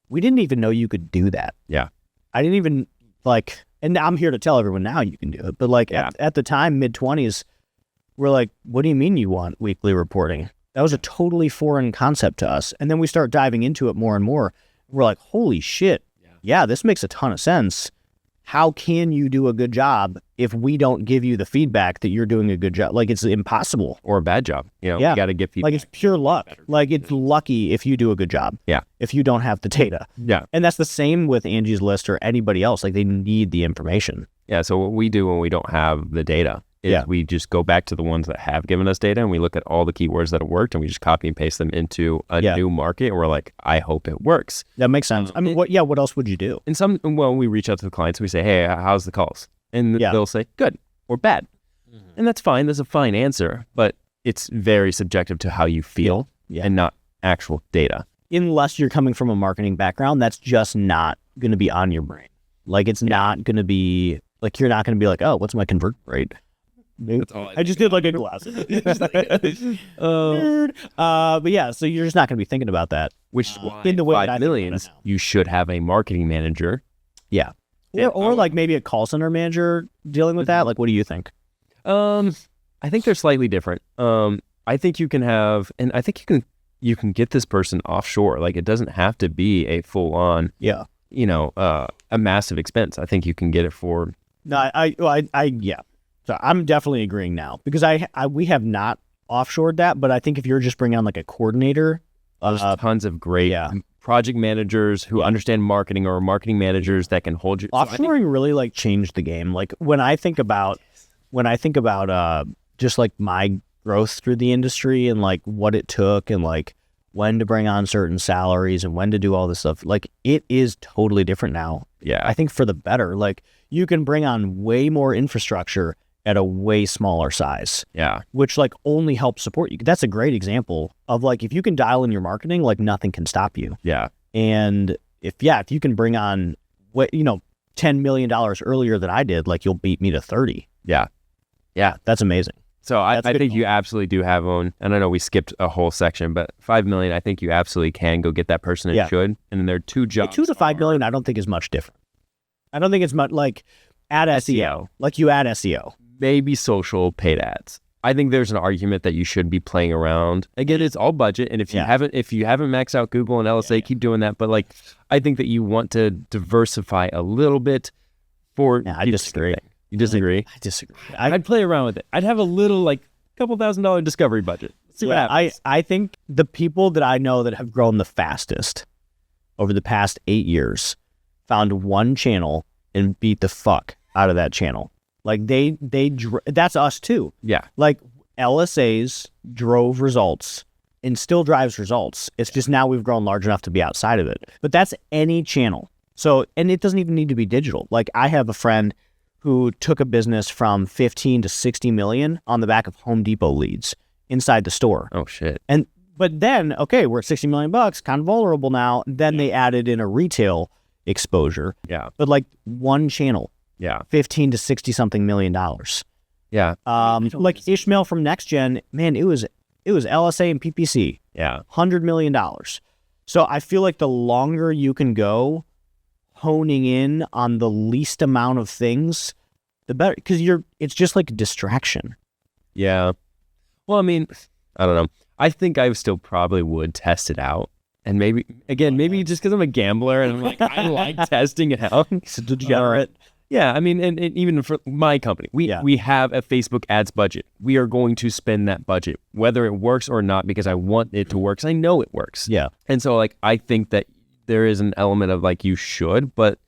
we didn't even know you could do that. Yeah. I didn't even like, and I'm here to tell everyone now you can do it. But like at the time, mid-20s, we're like, what do you mean you want weekly reporting? That was a totally foreign concept to us. And then we start diving into it more and more. We're like, holy shit. Yeah, this makes a ton of sense. How can you do a good job if we don't give you the feedback that you're doing a good job? Like, it's impossible. Or a bad job. You got to get feedback. Like, it's pure luck. Like, it's lucky if you do a good job. Yeah. If you don't have the data. Yeah. And that's the same with Angie's List or anybody else. Like, they need the information. Yeah. So what we do when we don't have the data is we just go back to the ones that have given us data and we look at all the keywords that have worked and we just copy and paste them into a new market. And we're like, I hope it works. That makes sense. I mean, what else would you do? And we reach out to the clients, we say, hey, how's the calls? And they'll say, good or bad. Mm-hmm. And that's fine. That's a fine answer, but it's very subjective to how you feel and not actual data. Unless you're coming from a marketing background, that's just not going to be on your brain. Like, it's not going to be, like, you're not going to be like, oh, what's my convert rate? That's all I just did like a glass. Nerd. But yeah, so you're just not going to be thinking about that. Which is why in the way that I $5 think about million, it now. you should have a marketing manager. Yeah. And Or like maybe a call center manager dealing with that. Like, what do you think? I think they're slightly different. I think you can have, and I think you can get this person offshore. Like, it doesn't have to be a full on, Yeah. A massive expense. I think you can get it for. No, yeah. So I'm definitely agreeing now because we have not offshored that, but I think if you're just bringing on like a coordinator, There's tons of great project managers who understand marketing or marketing managers that can hold you. offshoring really like changed the game. Like when I think about just like my growth through the industry and like what it took and like when to bring on certain salaries and when to do all this stuff, like it is totally different now. Yeah. I think for the better. Like you can bring on way more infrastructure at a way smaller size, Yeah. which like only helps support you. That's a great example of like if you can dial in your marketing, like nothing can stop you. Yeah. And if you can bring on $10 million earlier than I did, like you'll beat me to 30. Yeah. Yeah. That's amazing. So I That's a good think you point. absolutely do have own, and I know we skipped a whole section, but $5 million, I think you absolutely can go get that person and Yeah. should. And then there are two jobs. 2 to 5 million, I don't think is much different. I don't think it's much like add SEO. Like you add SEO. Maybe social paid ads. I think there's an argument that you should be playing around. Again, it's all budget, and if you haven't maxed out Google and LSA, keep doing that. But like, I think that you want to diversify a little bit. I disagree. You disagree? I disagree. I'd play around with it. I'd have a little like couple $1,000 discovery budget. See what happens. I think the people that I know that have grown the fastest over the past 8 years found one channel and beat the fuck out of that channel. Like that's us too. Yeah. Like LSAs drove results and still drives results. It's just now we've grown large enough to be outside of it. But that's any channel. So, and it doesn't even need to be digital. Like I have a friend who took a business from 15 to 60 million on the back of Home Depot leads inside the store. Oh shit. But then, okay, we're at 60 million bucks, kind of vulnerable now. Then they added in a retail exposure. Yeah. But like one channel, Yeah. 15 to 60 something $million. Yeah. Like Ishmael from Next Gen, man, it was LSA and PPC, Yeah. $100 million. So I feel like the longer you can go honing in on the least amount of things, the better, because it's just like a distraction. Yeah. Well, I mean, I don't know. I think I still probably would test it out. And maybe just because I'm a gambler and I'm like, I like testing it out. It's a degenerate. Yeah, I mean, and even for my company, we have a Facebook ads budget. We are going to spend that budget, whether it works or not, because I want it to work, because I know it works. Yeah. And so, like, I think that there is an element of, like, you should, but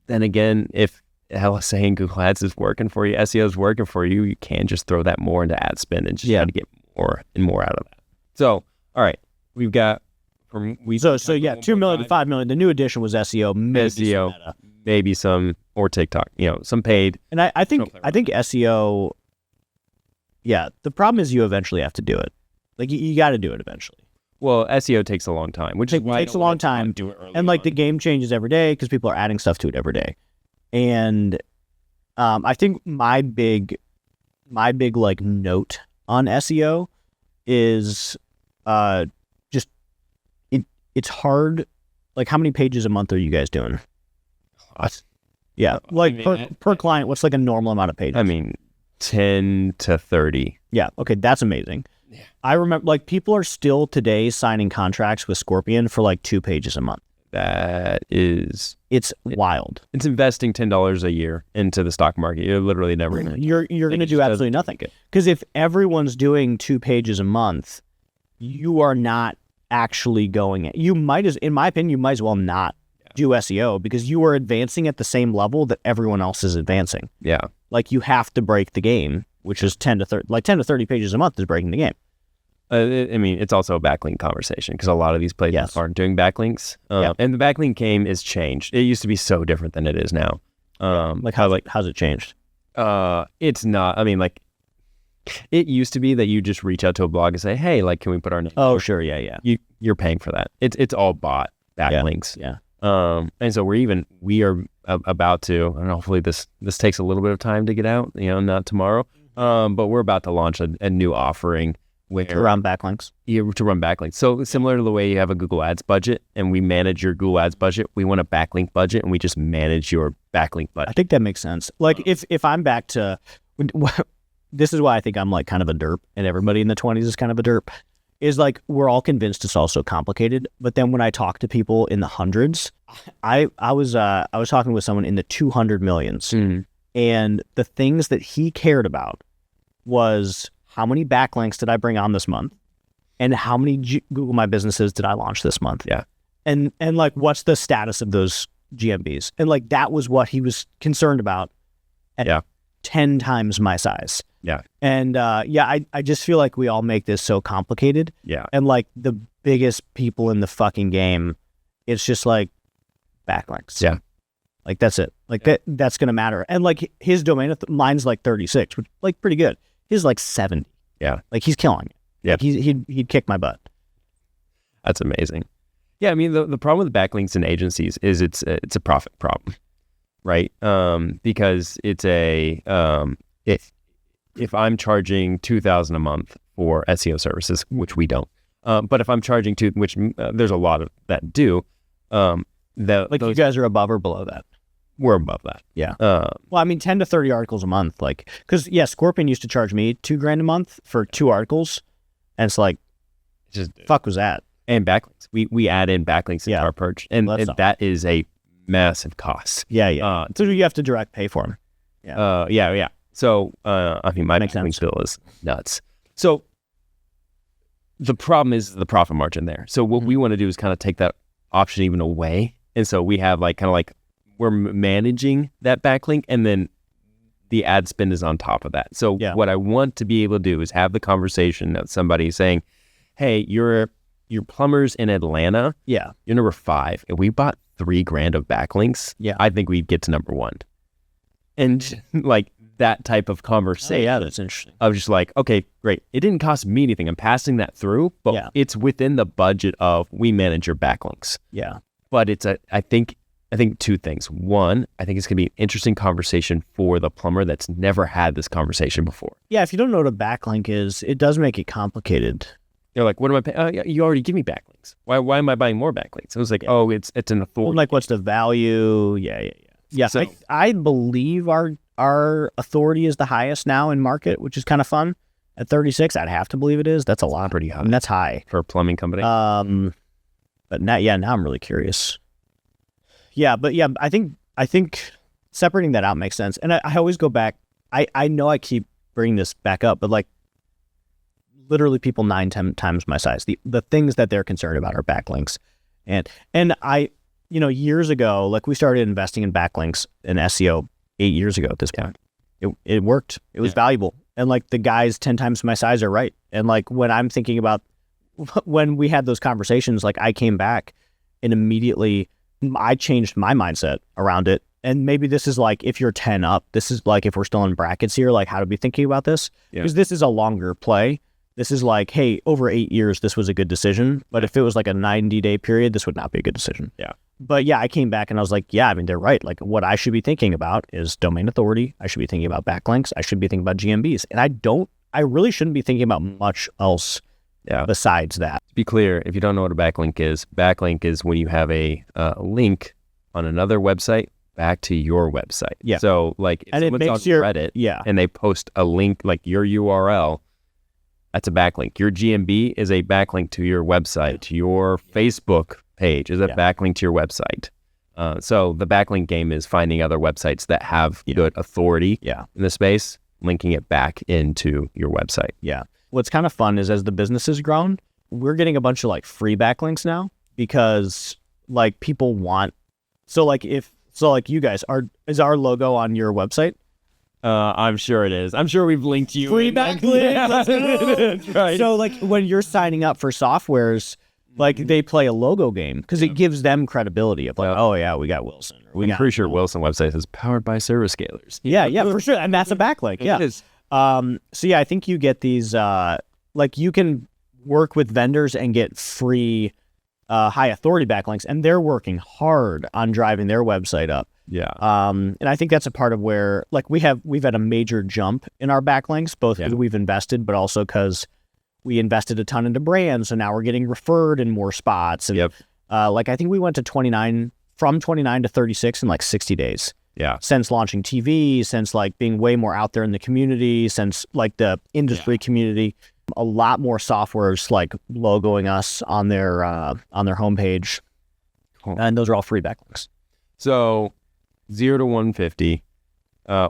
then again, if LSA and Google Ads is working for you, SEO is working for you, you can just throw that more into ad spend and just try to get more and more out of that. So, all right, we've got... So 2 million to 5 million. The new addition was SEO, maybe SEO, some meta. maybe some, or TikTok, some paid. And I think SEO, the problem is you eventually have to do it. Like you got to do it eventually. Well, SEO takes a long time, which is why it takes a long time. Do it early And like on. the game changes every day because people are adding stuff to it every day. And I think my big like note on SEO is just it's hard. Like how many pages a month are you guys doing? Yeah, like per client, what's like a normal amount of pages? I mean, 10 to 30. Yeah, okay, that's amazing. Yeah. I remember like people are still today signing contracts with Scorpion for like 2 pages a month. It's wild. It's investing $10 a year into the stock market. You're literally never going to. You're going to do absolutely nothing. Because if everyone's doing 2 pages a month, you are not actually going. In my opinion, you might as well not do SEO because you are advancing at the same level that everyone else is advancing. Yeah. Like you have to break the game, which is 10 to 30 pages a month is breaking the game. I mean, it's also a backlink conversation because a lot of these places aren't doing backlinks. And the backlink game is changed. It used to be so different than it is now. How's it changed? It's not. I mean, like, it used to be that you just reach out to a blog and say, "Hey, like, can we put our name?" Oh, sure, yeah. You're paying for that. It's all bot backlinks. Yeah. And so we are about to, and hopefully this takes a little bit of time to get out. Not tomorrow. But we're about to launch a new offering where Around backlinks. to run backlinks. So similar to the way you have a Google Ads budget and we manage your Google Ads budget, we want a backlink budget and we just manage your backlink I budget. think that makes sense. Like if I'm back to, this is why I think I'm like kind of a derp and everybody in the 20s is kind of a derp, is like we're all convinced it's all so complicated. But then when I talk to people in the hundreds, I was talking with someone in the 200 millions, and the things that he cared about was how many backlinks did I bring on this month, and how many Google My Businesses did I launch this month? Yeah. And like what's the status of those GMBs? And like that was what he was concerned about at 10 times my size. Yeah. And I just feel like we all make this so complicated. Yeah. And like the biggest people in the fucking game, it's just like backlinks. Yeah. Like that's it. Like that's going to matter. And like his domain, mine's like 36, which like pretty good. His like 70. Yeah. Like he's killing it. Yeah. Like he'd kick my butt. That's amazing. Yeah. I mean, the problem with backlinks and agencies is it's a profit problem, right? Because it's if I'm charging $2,000 a month for SEO services, which we don't, but if I'm charging which there's a lot of that do, You guys are above or below that? We're above that. Yeah. Well, I mean, 10 to 30 articles a month, like, because Scorpion used to charge me $2,000 a month for 2 articles, and it's like, just fuck was that? And backlinks. We add in backlinks into our purge, and that is a massive cost. Yeah. So you have to direct pay for them. Yeah. So, I mean, my backlink bill is nuts. So the problem is the profit margin there. So what we want to do is kind of take that option even away. And so we have we're managing that backlink, and then the ad spend is on top of that. So what I want to be able to do is have the conversation of somebody saying, hey, your plumbers in Atlanta, you're number 5. If we bought $3,000 of backlinks, I think we'd get to number 1. And like that type of conversation. Yeah, that's interesting. I was just like, okay, great. It didn't cost me anything. I'm passing that through, but it's within the budget of we manage your backlinks. Yeah. But it's I think 2 things. One, I think it's going to be an interesting conversation for the plumber that's never had this conversation before. Yeah, if you don't know what a backlink is, it does make it complicated. They're like, what am I paying? You already give me backlinks. Why am I buying more backlinks? It was like, it's an authority. Well, like, what's the value? Yeah. So, I believe our authority is the highest now in market, which is kind of fun. At 36, I'd have to believe it is. That's a lot. Pretty high. I mean, that's high. For a plumbing company? But now I'm really curious. Yeah, but yeah, I think separating that out makes sense. And I always go back. I know I keep bringing this back up, but like literally people 10 times my size. The things that they're concerned about are backlinks. And I, years ago, like we started investing in backlinks and SEO 8 years ago at this point. It worked. It was valuable. And like the guys 10 times my size are right. And like when I'm thinking about when we had those conversations, like I came back and immediately I changed my mindset around it. And maybe this is like, if you're 10 up, this is like, if we're still in brackets here, like how to be thinking about this, because this is a longer play. This is like, hey, over 8 years, this was a good decision. But if it was like a 90-day period, this would not be a good decision. Yeah. But yeah, I came back and I was like, yeah, I mean, they're right. Like what I should be thinking about is domain authority. I should be thinking about backlinks. I should be thinking about GMBs. And I really shouldn't be thinking about much else besides that. To be clear, if you don't know what a backlink is when you have a link on another website back to your website. Yeah. So like if someone's on Reddit and they post a link like your URL, that's a backlink. Your GMB is a backlink to your website. To your Facebook page is a backlink to your website. So the backlink game is finding other websites that have good authority in the space, linking it back into your website. Yeah. What's kind of fun is as the business has grown, we're getting a bunch of like free backlinks now because like people want, so like you guys is our logo on your website? I'm sure it is. I'm sure we've linked you. Free backlink. That's right. So like when you're signing up for softwares, like they play a logo game because it gives them credibility of like, oh yeah, we got Wilson. Or I'm pretty sure Wilson website is powered by Service Scalers. Yeah, for sure. And that's a backlink. Yeah. It is. So yeah, I think you get these, like you can work with vendors and get free high authority backlinks, and they're working hard on driving their website up. Yeah. And I think that's a part of where like we've had a major jump in our backlinks, both because we've invested, but also because we invested a ton into brands. So now we're getting referred in more spots. And like I think we went to 29 to 36 in like 60 days. Yeah. Since launching TV, since like being way more out there in the community, since like the industry community, a lot more softwares like logoing us on their homepage. Cool. And those are all free backlinks. So 0 to 150,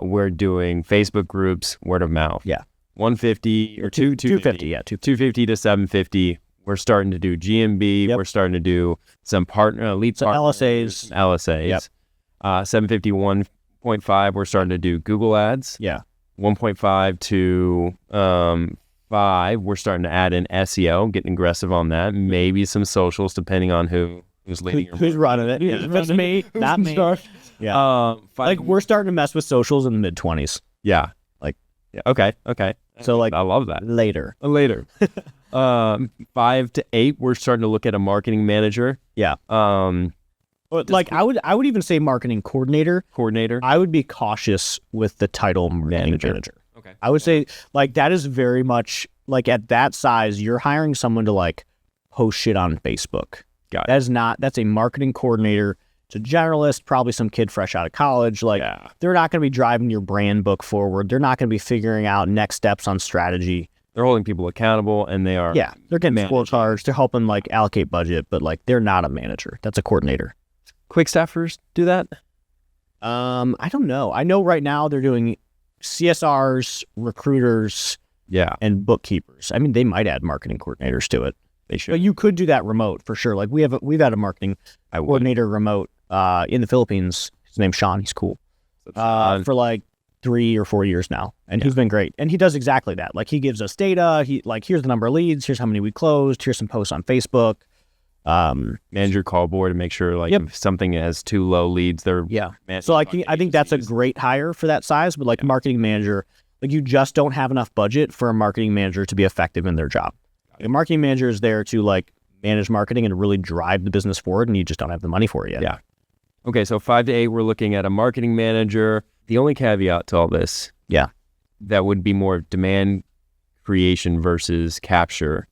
we're doing Facebook groups, word of mouth. Yeah. 150 or 250. Yeah. 250 to 750. We're starting to do GMB. Yep. We're starting to do some lead partners, LSAs. LSAs. Yep. 750, 1.5. We're starting to do Google ads. Yeah. 1.5 to 5. We're starting to add in SEO, getting aggressive on that. Maybe some socials, depending on who's leading. Who's running it? Yeah, if it's me, not me. Yeah. Like we're starting to mess with socials in the mid-20s. Yeah. Like, yeah. Okay. So like I love that. Later. 5 to 8, we're starting to look at a marketing manager. Yeah. Like I would even say marketing coordinator. I would be cautious with the title marketing manager. Okay. I would say like that is very much like at that size, you're hiring someone to like post shit on Facebook. Got it. That's a marketing coordinator. It's a generalist, probably some kid fresh out of college. Like they're not going to be driving your brand book forward. They're not going to be figuring out next steps on strategy. They're holding people accountable, and they are they're getting scorecards. They're helping like allocate budget, but like they're not a manager. That's a coordinator. Quick staffers do that? I don't know. I know right now they're doing CSRs, recruiters, and bookkeepers. I mean, they might add marketing coordinators to it. They should. But you could do that remote for sure. Like we've had a marketing coordinator remote in the Philippines. His name's Sean. He's cool. For like 3 or 4 years now, and he's been great. And he does exactly that. Like he gives us data. He like here's the number of leads. Here's how many we closed. Here's some posts on Facebook. Manage your call board and make sure like if something has too low leads, they're So like I think that's a great hire for that size. But like marketing manager, like you just don't have enough budget for a marketing manager to be effective in their job. A marketing manager is there to like manage marketing and really drive the business forward, and you just don't have the money for it yet. Yeah. Okay, so 5 to 8, we're looking at a marketing manager. The only caveat to all this, that would be more demand creation versus capture.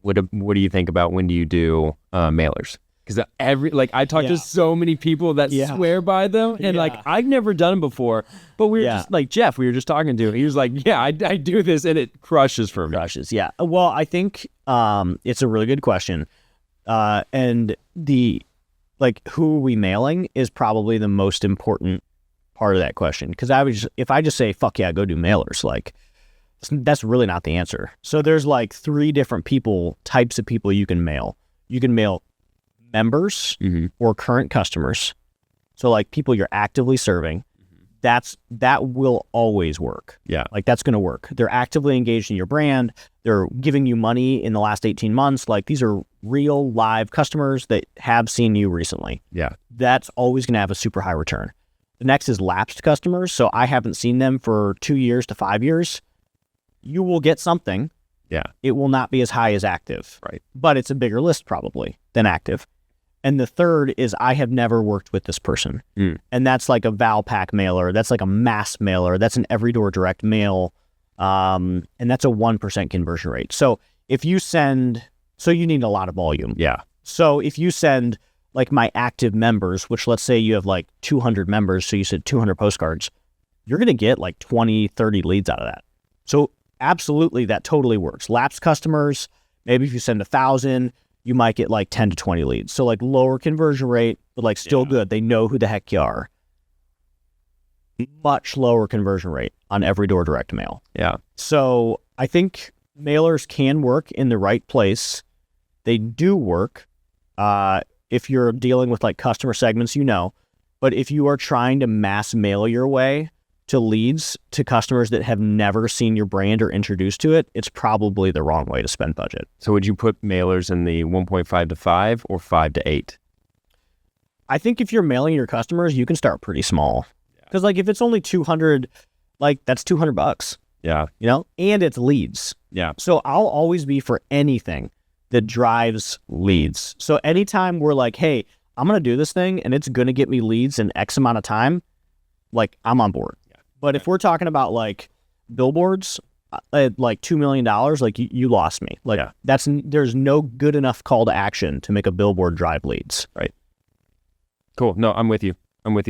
What do you think about when do you do mailers? Because I talk to so many people that swear by them, and like I've never done them before. But we were just like Jeff. We were just talking to him. He was like, I do this, and it crushes for me. Yeah. Well, I think it's a really good question, and the like who are we mailing is probably the most important part of that question. Because if I just say fuck yeah, go do mailers, like. That's really not the answer. So there's like 3 different types of people you can mail. You can mail members or current customers. So like people you're actively serving. That will always work. Yeah. Like that's going to work. They're actively engaged in your brand. They're giving you money in the last 18 months. Like these are real live customers that have seen you recently. Yeah. That's always going to have a super high return. The next is lapsed customers. So I haven't seen them for 2 years to 5 years. You will get something. Yeah. It will not be as high as active. Right. But it's a bigger list probably than active. And the third is I have never worked with this person. And that's like a Valpak mailer. That's like a mass mailer. That's an every door direct mail. And that's a 1% conversion rate. So if you you need a lot of volume. Yeah. So if you send like my active members, which let's say you have like 200 members. So you said 200 postcards, you're going to get like 20, 30 leads out of that. So absolutely, that totally works. Lapsed customers, maybe if you send 1,000, you might get like 10 to 20 leads. So like lower conversion rate, but like still good. They know who the heck you are. Much lower conversion rate on every door direct mail. Yeah. So I think mailers can work in the right place. They do work if you're dealing with like customer segments, but if you are trying to mass mail your way to leads to customers that have never seen your brand or introduced to it, it's probably the wrong way to spend budget. So would you put mailers in the 1.5 to 5 or 5 to 8? I think if you're mailing your customers, you can start pretty small. Because like if it's only 200, like that's $200. Yeah. And it's leads. Yeah. So I'll always be for anything that drives leads. So anytime we're like, hey, I'm going to do this thing and it's going to get me leads in X amount of time, like I'm on board. Yeah. But if we're talking about like billboards at like $2 million, like you lost me. Like there's no good enough call to action to make a billboard drive leads. Right. Cool. No, I'm with you.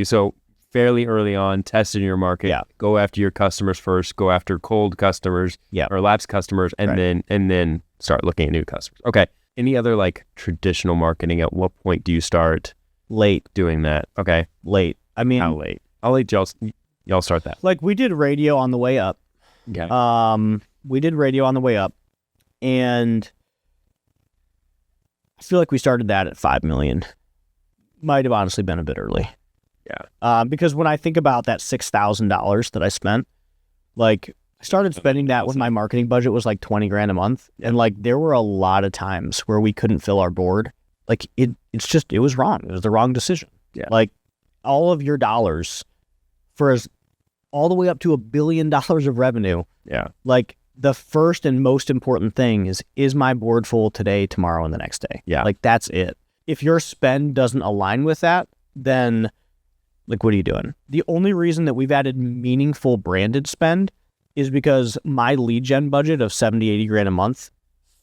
So fairly early on, testing your market. Yeah. Go after your customers first. Go after cold customers. Yeah. Or lapsed customers, and then start looking at new customers. Okay. Any other like traditional marketing? At what point do you start late doing that? Okay. Late. I mean, how late? I'll let y'all start that. Like we did radio on the way up. Okay. We did radio on the way up, and I feel like we started that at 5 million. Might have honestly been a bit early. Yeah. Because when I think about that $6,000 that I spent, like I started spending that when my marketing budget was like 20 grand a month. And like, there were a lot of times where we couldn't fill our board. Like it was wrong. It was the wrong decision. Yeah. Like all of your dollars all the way up to $1 billion of revenue. Yeah. Like the first and most important thing is my board full today, tomorrow, and the next day? Yeah. Like that's it. If your spend doesn't align with that, then like, what are you doing? The only reason that we've added meaningful branded spend is because my lead gen budget of 70, 80 grand a month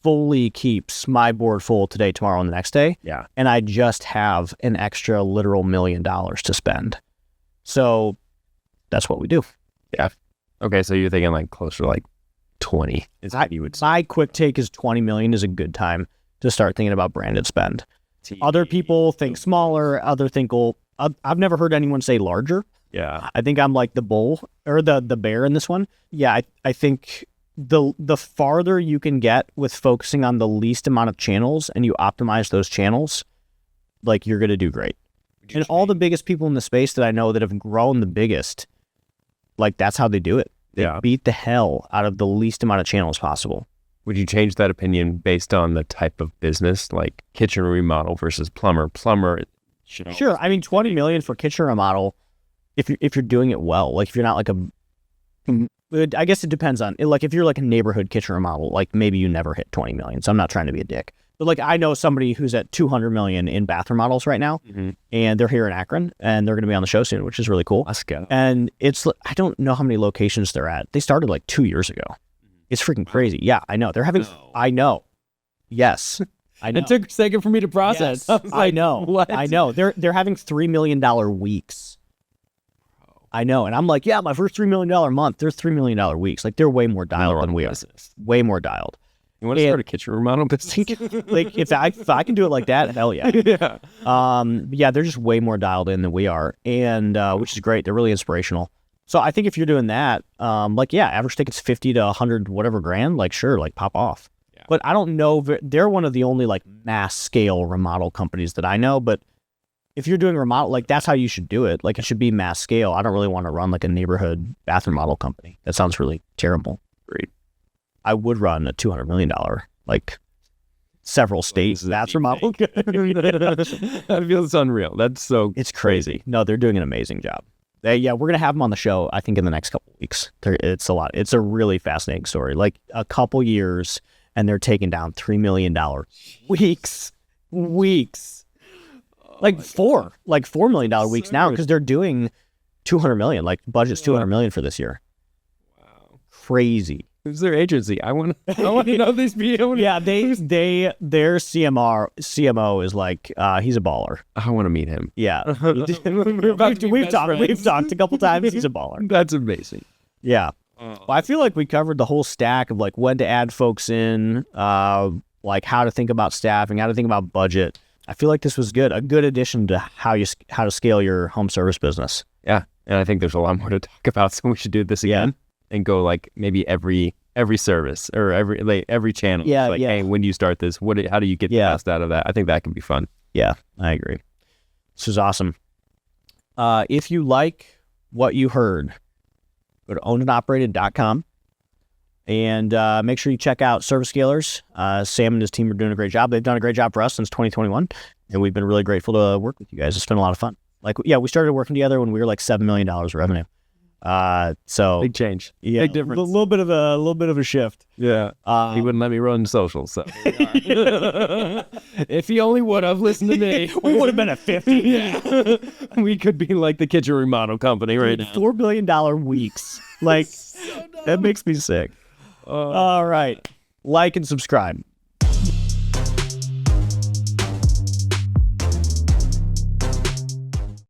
fully keeps my board full today, tomorrow, and the next day. Yeah. And I just have an extra literal $1 million to spend. So that's what we do. Yeah. Okay. So you're thinking like closer to like 20 is what you would say. My quick take is 20 million is a good time to start thinking about branded spend. Other people think smaller. I've never heard anyone say larger. Yeah. I think I'm like the bull or the bear in this one. Yeah. I think the farther you can get with focusing on the least amount of channels and you optimize those channels, like you're going to do great. And all the biggest people in the space that I know that have grown the biggest, like that's how they do it. They beat the hell out of the least amount of channels possible. Would you change that opinion based on the type of business, like kitchen remodel versus plumber? Sure. I mean, 20 million for kitchen remodel, if you're doing it well, like if you're not like I guess it depends on, like if you're like a neighborhood kitchen remodel, like maybe you never hit 20 million. So I'm not trying to be a dick. But like I know somebody who's at 200 million in bath remodels right now, and they're here in Akron, and they're going to be on the show soon, which is really cool. Let's go. And I don't know how many locations they're at. They started like 2 years ago. It's freaking crazy. Yeah, I know. They're having, I know. Yes. I know. It took a second for me to process. Yes, I know. What? I know. They're having $3 million weeks. I know. And I'm like, yeah, my first $3 million month, they're $3 million weeks. Like they're way more dialed than we are. Way more dialed. You want to start a kitchen remodel business? Like if I can do it like that, hell yeah. Yeah, they're just way more dialed in than we are. And which is great. They're really inspirational. So I think if you're doing that, like, yeah, average ticket's 50 to 100, whatever grand, like, sure, like pop off. Yeah. But I don't know, they're one of the only like mass scale remodel companies that I know. But if you're doing remodel, like that's how you should do it. Like it should be mass scale. I don't really want to run like a neighborhood bath remodel company. That sounds really terrible. Great. I would run a $200 million, like several states bath remodel. That feels unreal. That's so it's crazy. No, they're doing an amazing job. Yeah, we're going to have them on the show, I think, in the next couple of weeks. It's a lot. It's a really fascinating story. Like a couple years, and they're taking down $3 million weeks. Like $4 million weeks now, because they're doing 200 million. Like budget's 200 million for this year. Wow. Crazy. Who's their agency? I want to know these people. Yeah, their CMO is like he's a baller. I want to meet him. Yeah, we've talked a couple times. He's a baller. That's amazing. Yeah, well, I feel like we covered the whole stack of like when to add folks in, like how to think about staffing, how to think about budget. I feel like this was a good addition to how to scale your home service business. Yeah, and I think there's a lot more to talk about, so we should do this again. And go like maybe every service or every channel. Yeah, like, hey, when do you start this? How do you get the best out of that? I think that can be fun. Yeah, I agree. This is awesome. If you like what you heard, go to ownedandoperated.com and make sure you check out Service Scalers. Sam and his team are doing a great job. They've done a great job for us since 2021, and we've been really grateful to work with you guys. It's been a lot of fun. Like, yeah, we started working together when we were like $7 million of revenue. So Big change. yeah, Big difference. A little bit of a shift. Yeah. He wouldn't let me run social, so if he only would have listened to me, We would have been at 50. yeah. We could be like the kitchen remodel company right now. $4 billion weeks. Like, that makes me sick. All right. Like and subscribe.